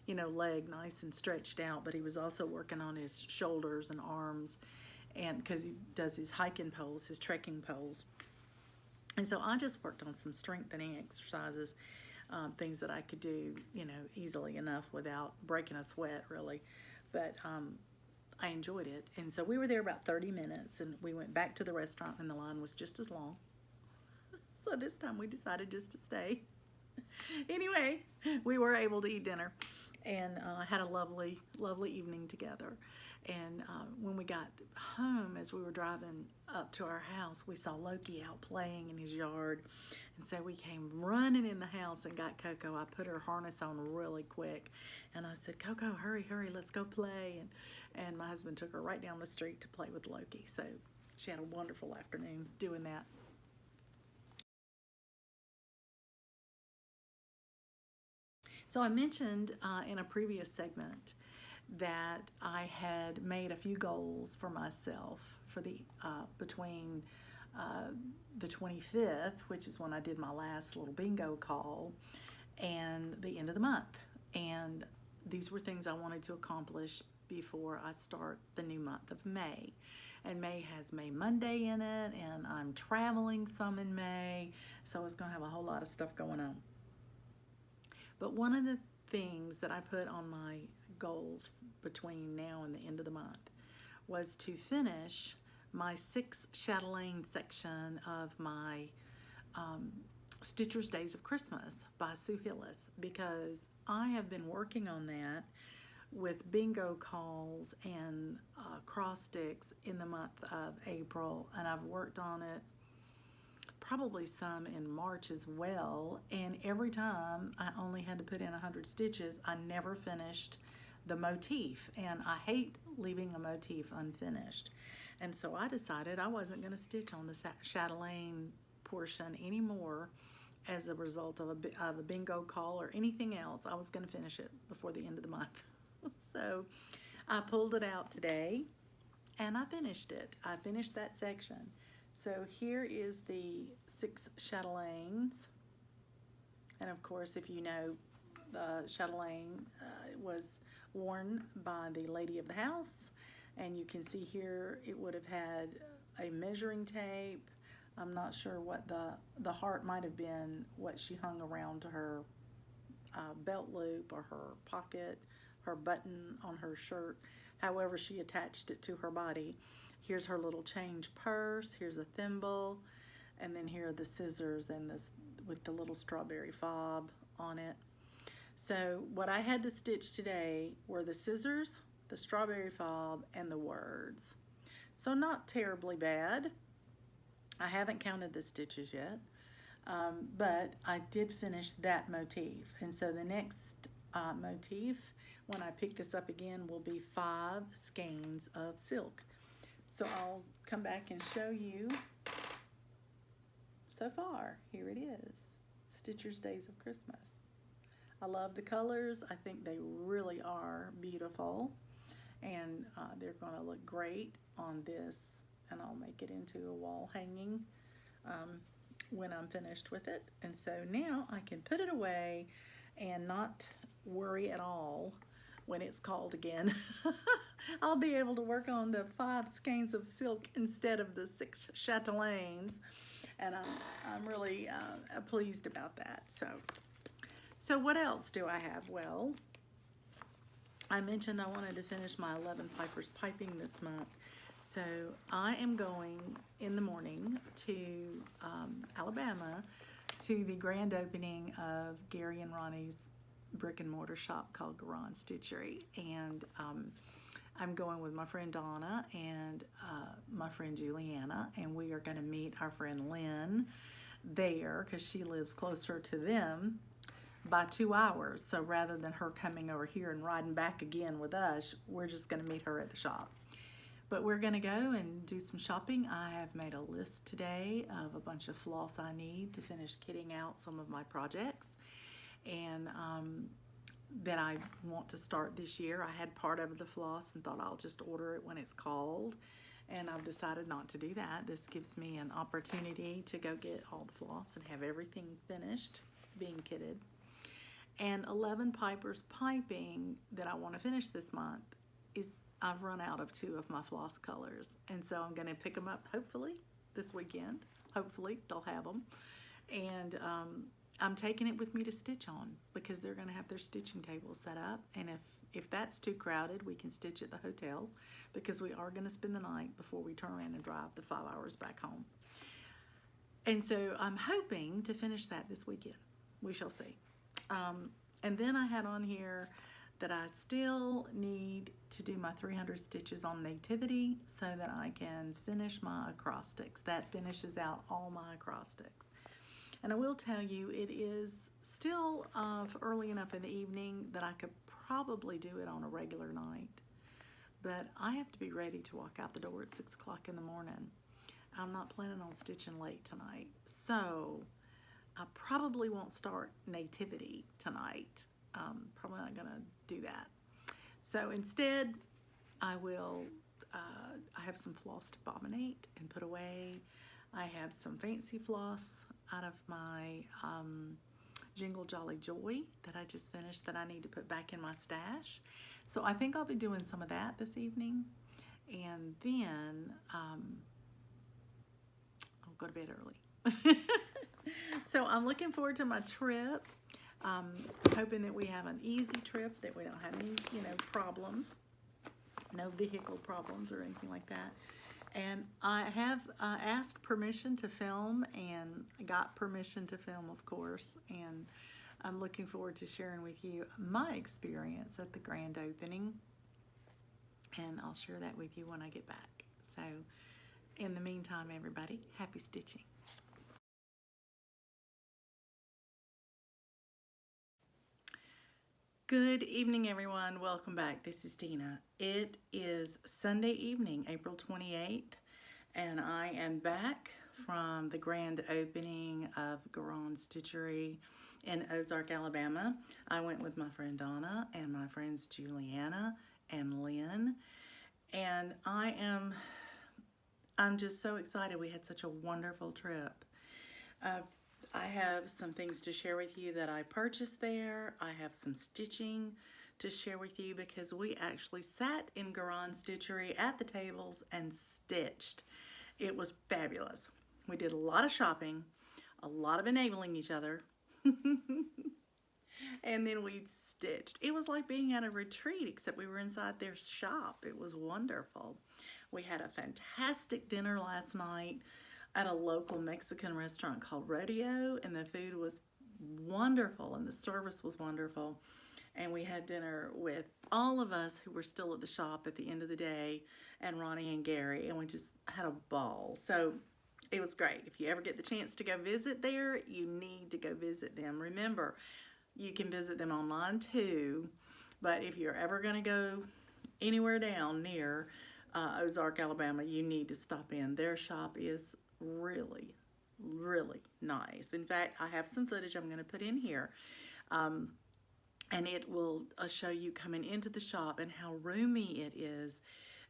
leg nice and stretched out, but he was also working on his shoulders and arms, and because he does his hiking poles, his trekking poles. And so I just worked on some strengthening exercises, things that I could do, easily enough without breaking a sweat, really. But I enjoyed it. And so we were there about 30 minutes, and we went back to the restaurant, and the line was just as long. So this time we decided just to stay. Anyway, we were able to eat dinner and had a lovely, lovely evening together. And when we got home, as we were driving up to our house, we saw Loki out playing in his yard. And so we came running in the house and got Coco. I put her harness on really quick. And I said, Coco, hurry, hurry, let's go play. And my husband took her right down the street to play with Loki. So she had a wonderful afternoon doing that. So I mentioned in a previous segment that I had made a few goals for myself for the between the 25th, which is when I did my last little bingo call, and the end of the month. And these were things I wanted to accomplish before I start the new month of May. And May has May Monday in it, and I'm traveling some in May, so it's going to have a whole lot of stuff going on. But one of the things that I put on my goals between now and the end of the month was to finish my 6 chatelaine section of my Stitcher's Days of Christmas by Sue Hillis, because I have been working on that with bingo calls and cross sticks in the month of April, and I've worked on it probably some in March as well, and every time I only had to put in 100 stitches, I never finished the motif, and I hate leaving a motif unfinished. And so I decided I wasn't going to stitch on the chatelaine portion anymore as a result of a bingo call or anything else. I was going to finish it before the end of the month. So I pulled it out today, and I finished it. I finished that section. So here is the 6 chatelaines. And of course, if you know, the chatelaine was worn by the lady of the house. And you can see here it would have had a measuring tape. I'm not sure what the heart might have been, what she hung around to her belt loop or her pocket, her button on her shirt, however she attached it to her body. Here's her little change purse, here's a thimble, and then here are the scissors and this with the little strawberry fob on it. So what I had to stitch today were the scissors, the strawberry fob, and the words. So not terribly bad. I haven't counted the stitches yet, but I did finish that motif. And so the next motif, when I pick this up again, will be 5 skeins of silk. So I'll come back and show you. So far, here it is, Stitcher's Days of Christmas. I love the colors. I think they really are beautiful, and they're going to look great on this, and I'll make it into a wall hanging when I'm finished with it. And so now I can put it away and not worry at all when it's called again. I'll be able to work on the 5 skeins of silk instead of the 6 chatelaines, and I'm really pleased about that. So what else do I have? Well, I mentioned I wanted to finish my 11 Pipers piping this month. So I am going in the morning to Alabama to the grand opening of Gary and Ronnie's brick and mortar shop called Garron Stitchery. And I'm going with my friend Donna and my friend Juliana, and we are going to meet our friend Lynn there because she lives closer to them by 2 hours. So rather than her coming over here and riding back again with us, we're just going to meet her at the shop. But we're going to go and do some shopping. I have made a list today of a bunch of floss I need to finish kitting out some of my projects, and that I want to start this year. I had part of the floss and thought I'll just order it when it's called, and I've decided not to do that. This gives me an opportunity to go get all the floss and have everything finished being kitted. And 11 Pipers piping that I want to finish this month is, I've run out of 2 of my floss colors, and so I'm going to pick them up hopefully this weekend. Hopefully they'll have them, and I'm taking it with me to stitch on because they're going to have their stitching table set up, and if that's too crowded, we can stitch at the hotel because we are going to spend the night before we turn around and drive the 5 hours back home. And so I'm hoping to finish that this weekend. We shall see. And then I had on here that I still need to do my 300 stitches on Nativity so that I can finish my acrostics. That finishes out all my acrostics. And I will tell you, it is still early enough in the evening that I could probably do it on a regular night. But I have to be ready to walk out the door at 6 o'clock in the morning. I'm not planning on stitching late tonight. So I probably won't start Nativity tonight. Probably not gonna do that. So instead, I will, I have some floss to bobbinate and put away. I have some fancy floss out of my Jingle Jolly Joy that I just finished that I need to put back in my stash. So I think I'll be doing some of that this evening. And then I'll go to bed early. So I'm looking forward to my trip. Hoping that we have an easy trip, that we don't have any, problems, no vehicle problems or anything like that. And I have asked permission to film, and got permission to film, of course. And I'm looking forward to sharing with you my experience at the grand opening. And I'll share that with you when I get back. So in the meantime, everybody, happy stitching. Good evening, everyone. Welcome back. This is Tina. It is Sunday evening, April 28th, and I am back from the grand opening of Garron Stitchery in Ozark, Alabama. I went with my friend Donna and my friends Juliana and Lynn, And I'm just so excited. We had such a wonderful trip. Uh, I have some things to share with you that I purchased there. I have some stitching to share with you because we actually sat in Garon Stitchery at the tables and stitched. It was fabulous. We did a lot of shopping, a lot of enabling each other, and then we stitched. It was like being at a retreat, except we were inside their shop. It was wonderful. We had a fantastic dinner last night at a local Mexican restaurant called Rodeo, and the food was wonderful and the service was wonderful. And we had dinner with all of us who were still at the shop at the end of the day, and Ronnie and Gary, and we just had a ball. So it was great. If you ever get the chance to go visit there, you need to go visit them. Remember, you can visit them online too, but if you're ever going to go anywhere down near Ozark, Alabama, you need to stop in. Their shop is really, really nice. In fact, I have some footage I'm going to put in here, and it will show you coming into the shop and how roomy it is.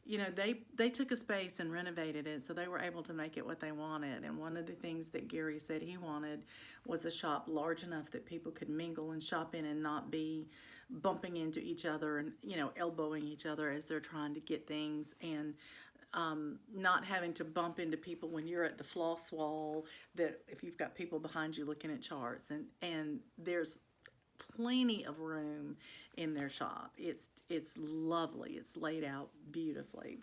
You know, they took a space and renovated it, so they were able to make it what they wanted. And one of the things that Gary said he wanted was a shop large enough that people could mingle and shop in and not be bumping into each other and, you know, elbowing each other as they're trying to get things, and not having to bump into people when you're at the floss wall, that if you've got people behind you looking at charts. And there's plenty of room in their shop. It's lovely. It's laid out beautifully.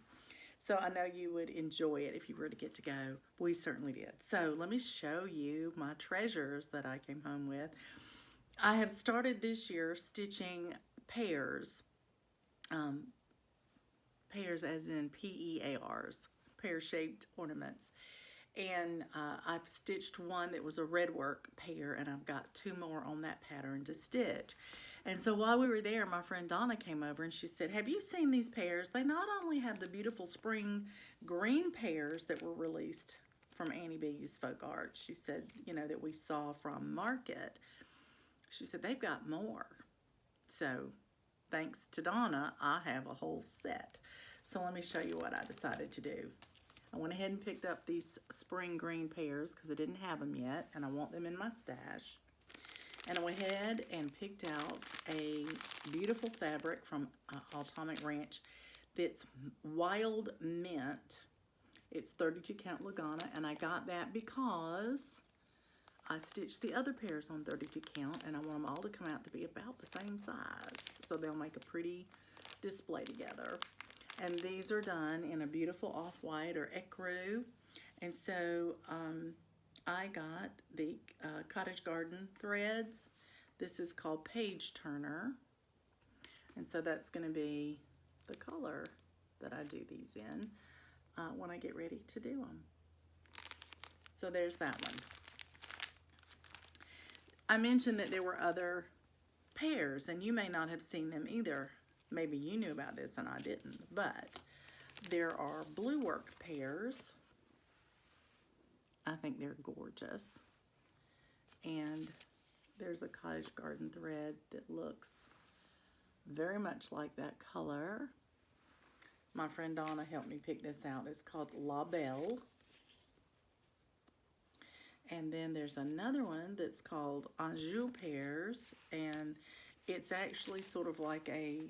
So I know you would enjoy it if you were to get to go. We certainly did. So let me show you my treasures that I came home with. I have started this year stitching pairs. Pairs as in P-E-A-Rs, pear-shaped ornaments. And I've stitched one that was a red work pair, and I've got 2 more on that pattern to stitch. And so while we were there, my friend Donna came over and she said, have you seen these pairs? They not only have the beautiful spring green pairs that were released from Annie B's Folk Art, she said, you know, that we saw from Market. She said, they've got more. So thanks to Donna, I have a whole set. So let me show you what I decided to do. I went ahead and picked up these spring green pairs because I didn't have them yet, and I want them in my stash. And I went ahead and picked out a beautiful fabric from Atomic Ranch that's wild mint. It's 32 count Lagana, and I got that because I stitched the other pairs on 32 count, and I want them all to come out to be about the same size, so they'll make a pretty display together. And these are done in a beautiful off-white or ecru. And so I got the Cottage Garden threads. This is called Page Turner. And so that's going to be the color that I do these in when I get ready to do them. So there's that one. I mentioned that there were other pairs, and you may not have seen them either. Maybe you knew about this and I didn't, but there are blue work pairs. I think they're gorgeous. And there's a Cottage Garden thread that looks very much like that color. My friend Donna helped me pick this out. It's called La Belle. And then there's another one that's called Anjou Pears, and it's actually sort of like a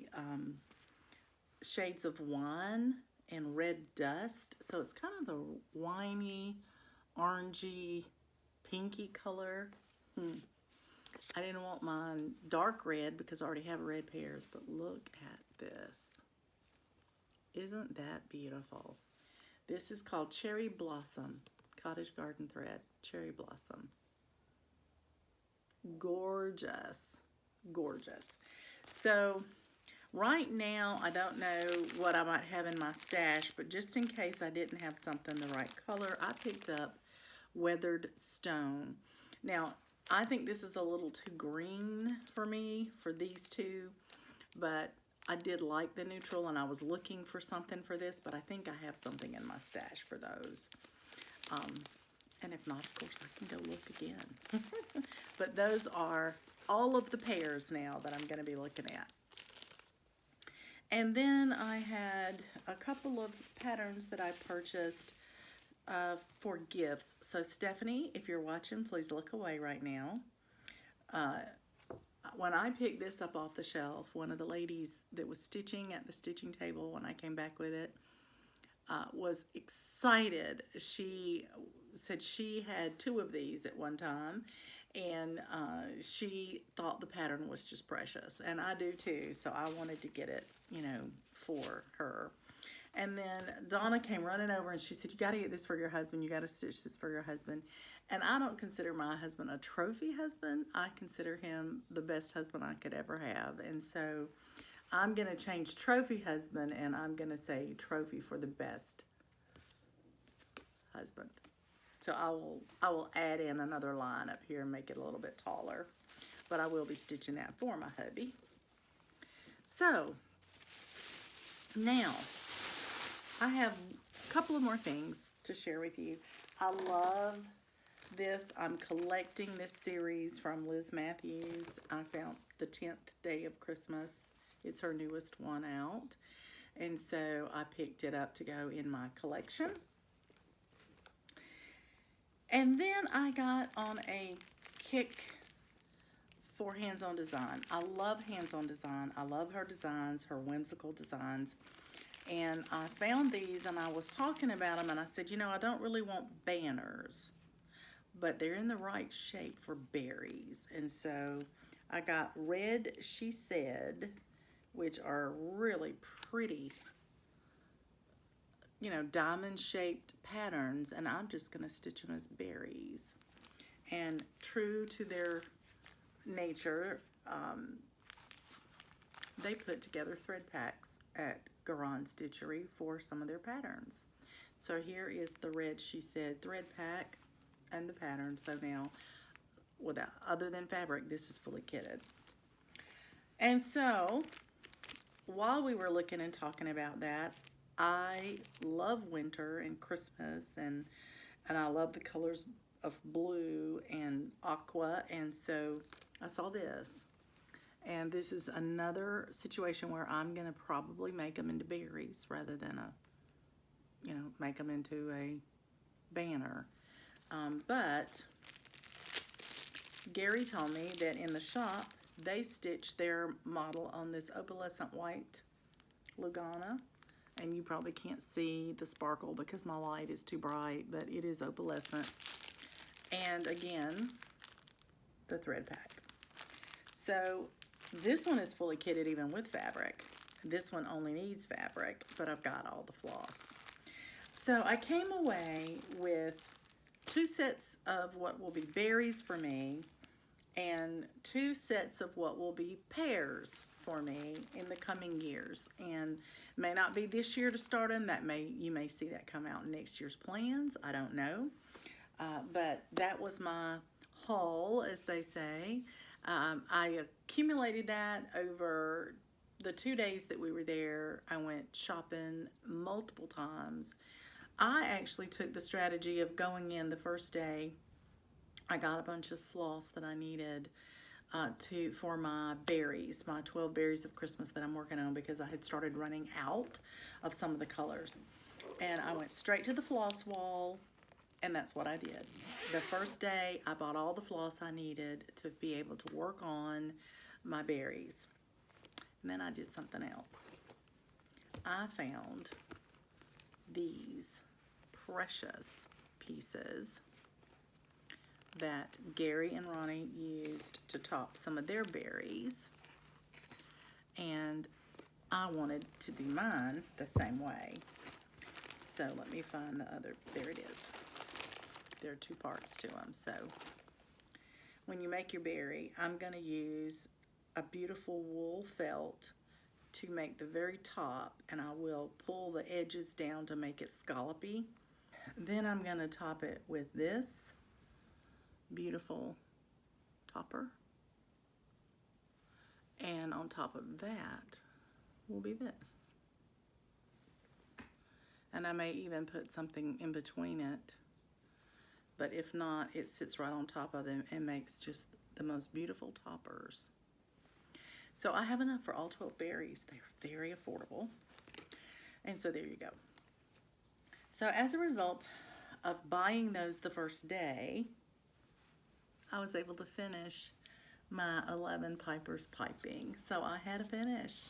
shades of wine and red dust. So it's kind of a winey, orangey, pinky color. I didn't want mine dark red because I already have red pears, but look at this. Isn't that beautiful? This is called Cherry Blossom, Cottage Garden thread, Cherry Blossom. Gorgeous, gorgeous. So right now, I don't know what I might have in my stash, but just in case I didn't have something the right color, I picked up Weathered Stone. Now, I think this is a little too green for me, for these two, but I did like the neutral, and I was looking for something for this, but I think I have something in my stash for those. And if not, of course, I can go look again. But those are all of the pairs now that I'm going to be looking at. And then I had a couple of patterns that I purchased for gifts. So Stephanie, if you're watching, please look away right now. When I picked this up off the shelf, one of the ladies that was stitching at the stitching table when I came back with it was excited. She said she had 2 of these at one time, and she thought the pattern was just precious, and I do too, so I wanted to get it, you know, for her. And then Donna came running over and she said, you got to get this for your husband. You got to stitch this for your husband. And I don't consider my husband a trophy husband. I consider him the best husband I could ever have. And so I'm going to change trophy husband, and I'm going to say trophy for the best husband. So I will add in another line up here and make it a little bit taller. But I will be stitching that for my hubby. So now I have a couple of more things to share with you. I love this. I'm collecting this series from Liz Matthews. I found the 10th Day of Christmas. It's her newest one out. And so I picked it up to go in my collection. And then I got on a kick for hands-on design. I love hands-on design. I love her designs, her whimsical designs. And I found these and I was talking about them and I said, you know, I don't really want banners, but they're in the right shape for berries. And so I got Red She Said, which are really pretty, you know, diamond-shaped patterns, and I'm just going to stitch them as berries. And true to their nature, they put together thread packs at Garon Stitchery for some of their patterns. So here is the Red She Said thread pack and the pattern. So now, without other than fabric, this is fully kitted. And so while we were looking and talking about that, I love winter and Christmas, and I love the colors of blue and aqua, and so I saw this. And this is another situation where I'm going to probably make them into berries rather than make them into a banner. But Gary told me that in the shop, they stitched their model on this opalescent white Lugana. And you probably can't see the sparkle because my light is too bright, but it is opalescent. And again, the thread pack. So this one is fully kitted even with fabric. This one only needs fabric, but I've got all the floss. So I came away with 2 sets of what will be berries for me and 2 sets of what will be pears for me in the coming years. And it may not be this year to start them. You may see that come out in next year's plans. I don't know. But that was my haul, as they say. I accumulated that over the 2 days that we were there. I went shopping multiple times. I actually took the strategy of going in the first day. I got a bunch of floss that I needed for my berries, my 12 berries of Christmas that I'm working on, because I had started running out of some of the colors. And I went straight to the floss wall, and that's what I did. The first day, I bought all the floss I needed to be able to work on my berries. And then I did something else. I found these precious pieces that Gary and Ronnie used to top some of their berries, and I wanted to do mine the same way. So let me find the other. There it is. There are 2 parts to them. So when you make your berry, I'm going to use a beautiful wool felt to make the very top, and I will pull the edges down to make it scallopy. Then I'm going to top it with this beautiful topper, and on top of that will be this. And I may even put something in between it, but if not, it sits right on top of them and makes just the most beautiful toppers. So I have enough for all 12 berries. They're very affordable. And so there you go. So as a result of buying those the first day, I was able to finish my 11 pipers piping. So I had to finish.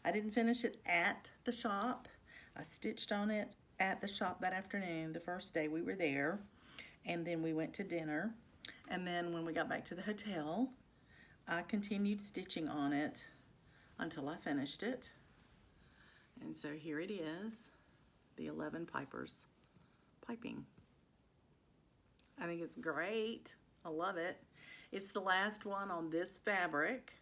I didn't finish it at the shop. I stitched on it at the shop that afternoon, the first day we were there. And then we went to dinner. And then when we got back to the hotel, I continued stitching on it until I finished it. And so here it is, the 11 pipers piping. I think it's great. I love it. It's the last one on this fabric.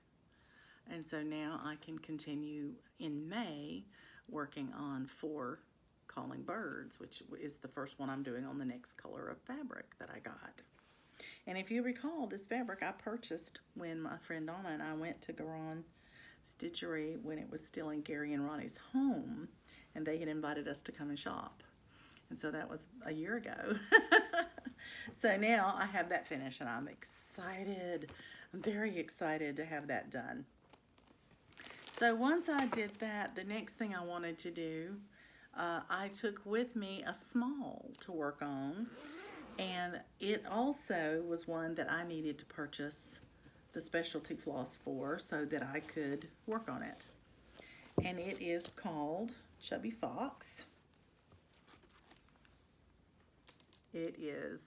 And so now I can continue in May working on 4 calling birds, which is the first one I'm doing on the next color of fabric that I got. And if you recall, this fabric I purchased when my friend Donna and I went to Garon Stitchery when it was still in Gary and Ronnie's home, and they had invited us to come and shop. And so that was a year ago. So now I have that finished, and I'm excited. I'm very excited to have that done. So once I did that, the next thing I wanted to do, I took with me a small to work on, and it also was one that I needed to purchase the specialty floss for so that I could work on it. And it is called Chubby Fox. It is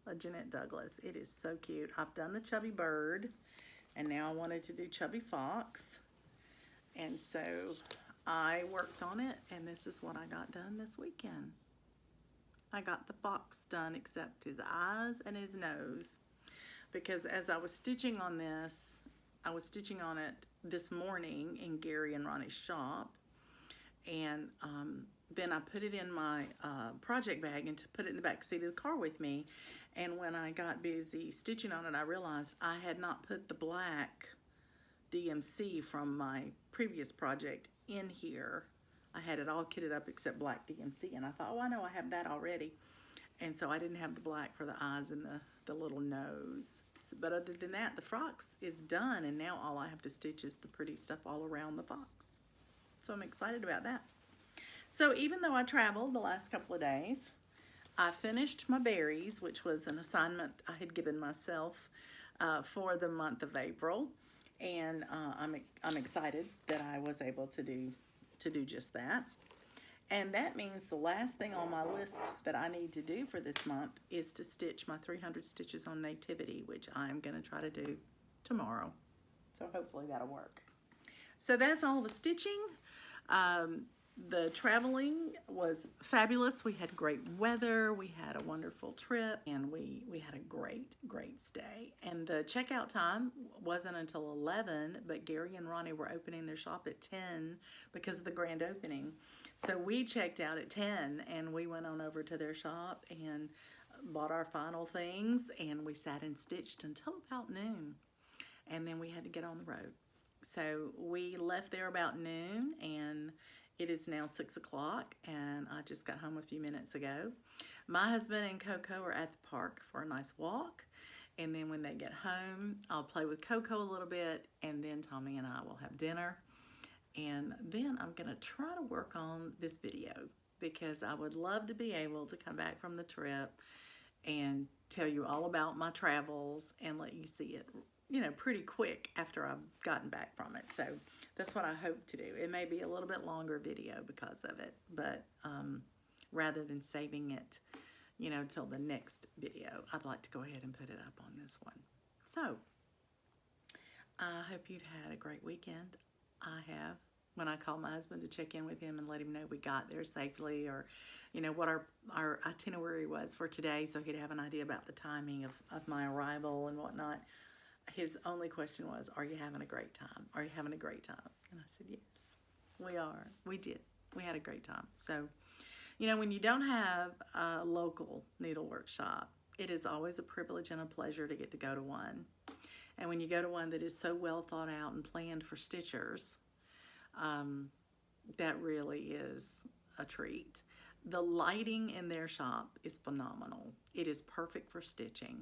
a Jeanette Douglas. It is so cute. I've done the Chubby Bird, and now I wanted to do Chubby Fox. And so I worked on it, and this is what I got done this weekend. I got the fox done except his eyes and his nose, because as I was stitching on this, I was stitching on it this morning in Gary and Ronnie's shop, and then I put it in my project bag and to put it in the back seat of the car with me. And when I got busy stitching on it, I realized I had not put the black DMC from my previous project in here. I had it all kitted up except black DMC, and I thought, oh, I know I have that already. And so I didn't have the black for the eyes and the little nose. But other than that, the fox is done, and now all I have to stitch is the pretty stuff all around the fox. So I'm excited about that. So even though I traveled the last couple of days, I finished my berries, which was an assignment I had given myself for the month of April. And I'm excited that I was able to do just that. And that means the last thing on my list that I need to do for this month is to stitch my 300 stitches on Nativity, which I'm going to try to do tomorrow. So hopefully that'll work. So that's all the stitching. The traveling was fabulous. We had great weather. We had a wonderful trip, and we had a great stay. And the checkout time wasn't until 11, but Gary and Ronnie were opening their shop at 10 because of the grand opening. So we checked out at 10, and we went on over to their shop and bought our final things, and we sat and stitched until about noon. And then we had to get on the road. So we left there about noon, and it is now 6 o'clock, and I just got home a few minutes ago. My husband and Coco are at the park for a nice walk, and then when they get home, I'll play with Coco a little bit, and then Tommy and I will have dinner. And then I'm going to try to work on this video, because I would love to be able to come back from the trip and tell you all about my travels and let you see it, you know, pretty quick after I've gotten back from it. So that's what I hope to do. It may be a little bit longer video because of it, but rather than saving it, you know, till the next video, I'd like to go ahead and put it up on this one. So I hope you've had a great weekend. I have. When I called my husband to check in with him and let him know we got there safely, or, you know, what our itinerary was for today, so he'd have an idea about the timing of my arrival and whatnot. His only question was, are you having a great time? Are you having a great time? And I said, yes, we are. We did. We had a great time. So, you know, when you don't have a local needlework shop, it is always a privilege and a pleasure to get to go to one. And when you go to one that is so well thought out and planned for stitchers, that really is a treat. The lighting in their shop is phenomenal. It is perfect for stitching.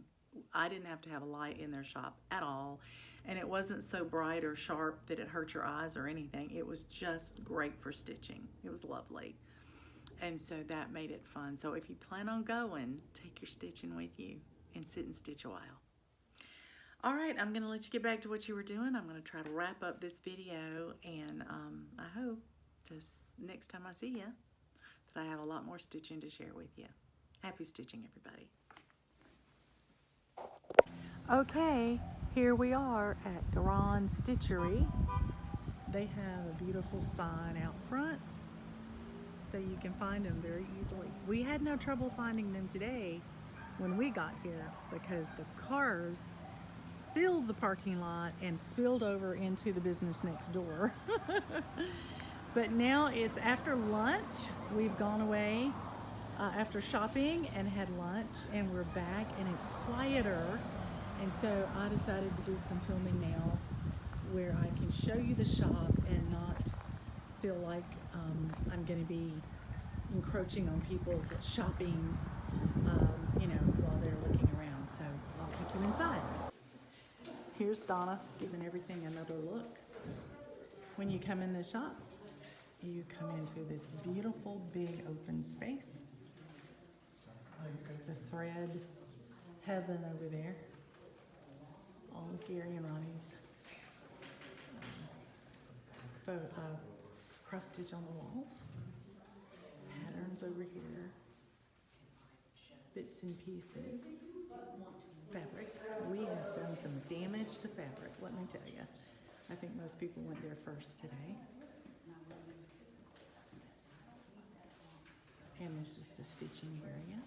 I didn't have to have a light in their shop at all, and it wasn't so bright or sharp that it hurt your eyes or anything. It was just great for stitching. It was lovely. And so that made it fun. So if you plan on going, take your stitching with you and sit and stitch a while. All right, I'm gonna let you get back to what you were doing. I'm gonna try to wrap up this video, and I hope this next time I see you that I have a lot more stitching to share with you. Happy stitching, everybody. Okay, here we are at Garon Stitchery. They have a beautiful sign out front, so you can find them very easily. We had no trouble finding them today when we got here because the cars filled the parking lot and spilled over into the business next door. But now it's after lunch. We've gone away after shopping and had lunch, and we're back and it's quieter. And so I decided to do some filming now where I can show you the shop and not feel like I'm going to be encroaching on people's shopping, you know, while they're looking around. So I'll take you inside. Here's Donna giving everything another look. When you come in the shop, you come into this beautiful big open space. The thread heaven over there. All of Gary and Ronnie's cross stitch on the walls. Patterns over here. Bits and pieces. Fabric. We have done some damage to fabric, let me tell you. I think most people went there first today. And this is the stitching area.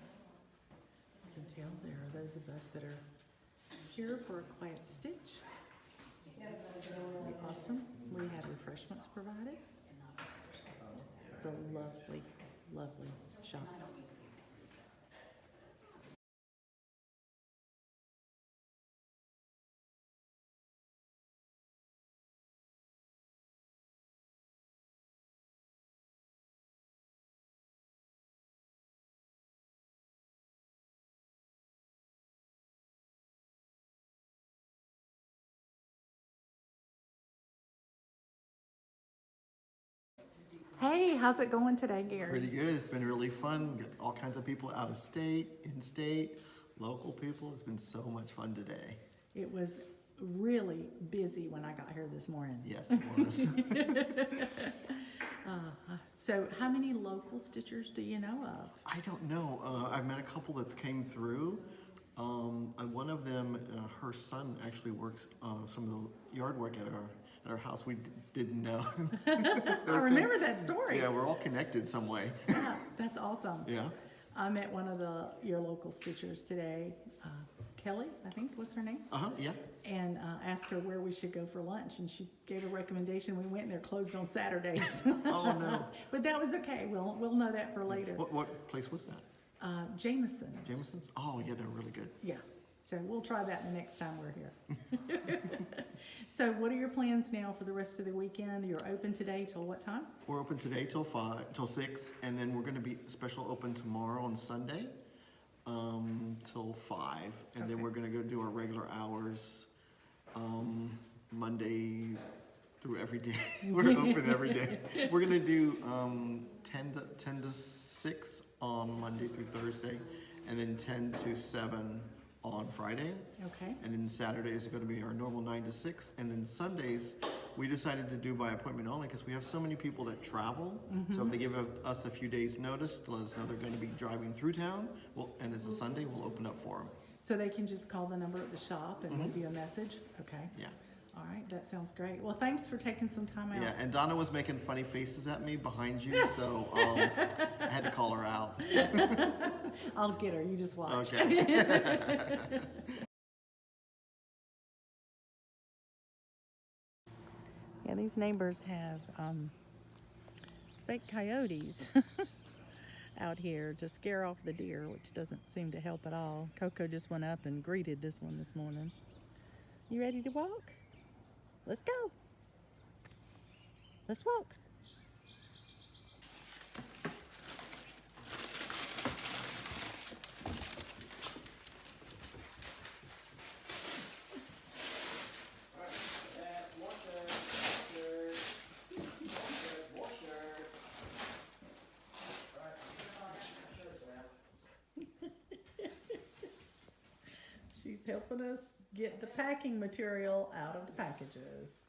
You can tell there are those of us that are here for a quiet stitch. Awesome. We had refreshments provided. It's a lovely, lovely shop. Hey, how's it going today, Gary? Pretty good. It's been really fun. Got all kinds of people out of state, in-state, local people. It's been so much fun today. It was really busy when I got here this morning. Yes, it was. So how many local stitchers do you know of? I don't know. I've met a couple that came through. And one of them, her son actually works some of the yard work at our house. We didn't know. I remember that story. Yeah, we're all connected some way. Yeah, that's awesome. Yeah. I met one of your local stitchers today, Kelly, I think was her name. Yeah. And asked her where we should go for lunch, and she gave a recommendation. We went and they're closed on Saturdays. Oh no. But that was okay. We'll know that for later. What place was that? Jameson's. Jameson's? Oh yeah, they're really good. Yeah. So we'll try that the next time we're here. So what are your plans now for the rest of the weekend? You're open today till what time? We're open today till 6, and then we're going to be special open tomorrow on Sunday till 5, and then we're going to go do our regular hours Monday through every day. We're open every day. We're going to do 10 to 6 on Monday through Thursday, and then 10 to 7 on Friday. Okay. And then Saturdays are going to be our normal 9 to 6. And then Sundays, we decided to do by appointment only because we have so many people that travel. Mm-hmm. So if they give us a few days notice to let us know they're going to be driving through town, and it's a Sunday, we'll open up for them. So they can just call the number at the shop and leave you a message? Okay. Yeah. All right, that sounds great. Well, thanks for taking some time out. Yeah, and Donna was making funny faces at me behind you, so I had to call her out. I'll get her, you just watch. Okay. Yeah, these neighbors have fake coyotes out here to scare off the deer, which doesn't seem to help at all. Coco just went up and greeted this one this morning. You ready to walk? Let's go. Let's walk. She's helping us get the packing material out of the packages.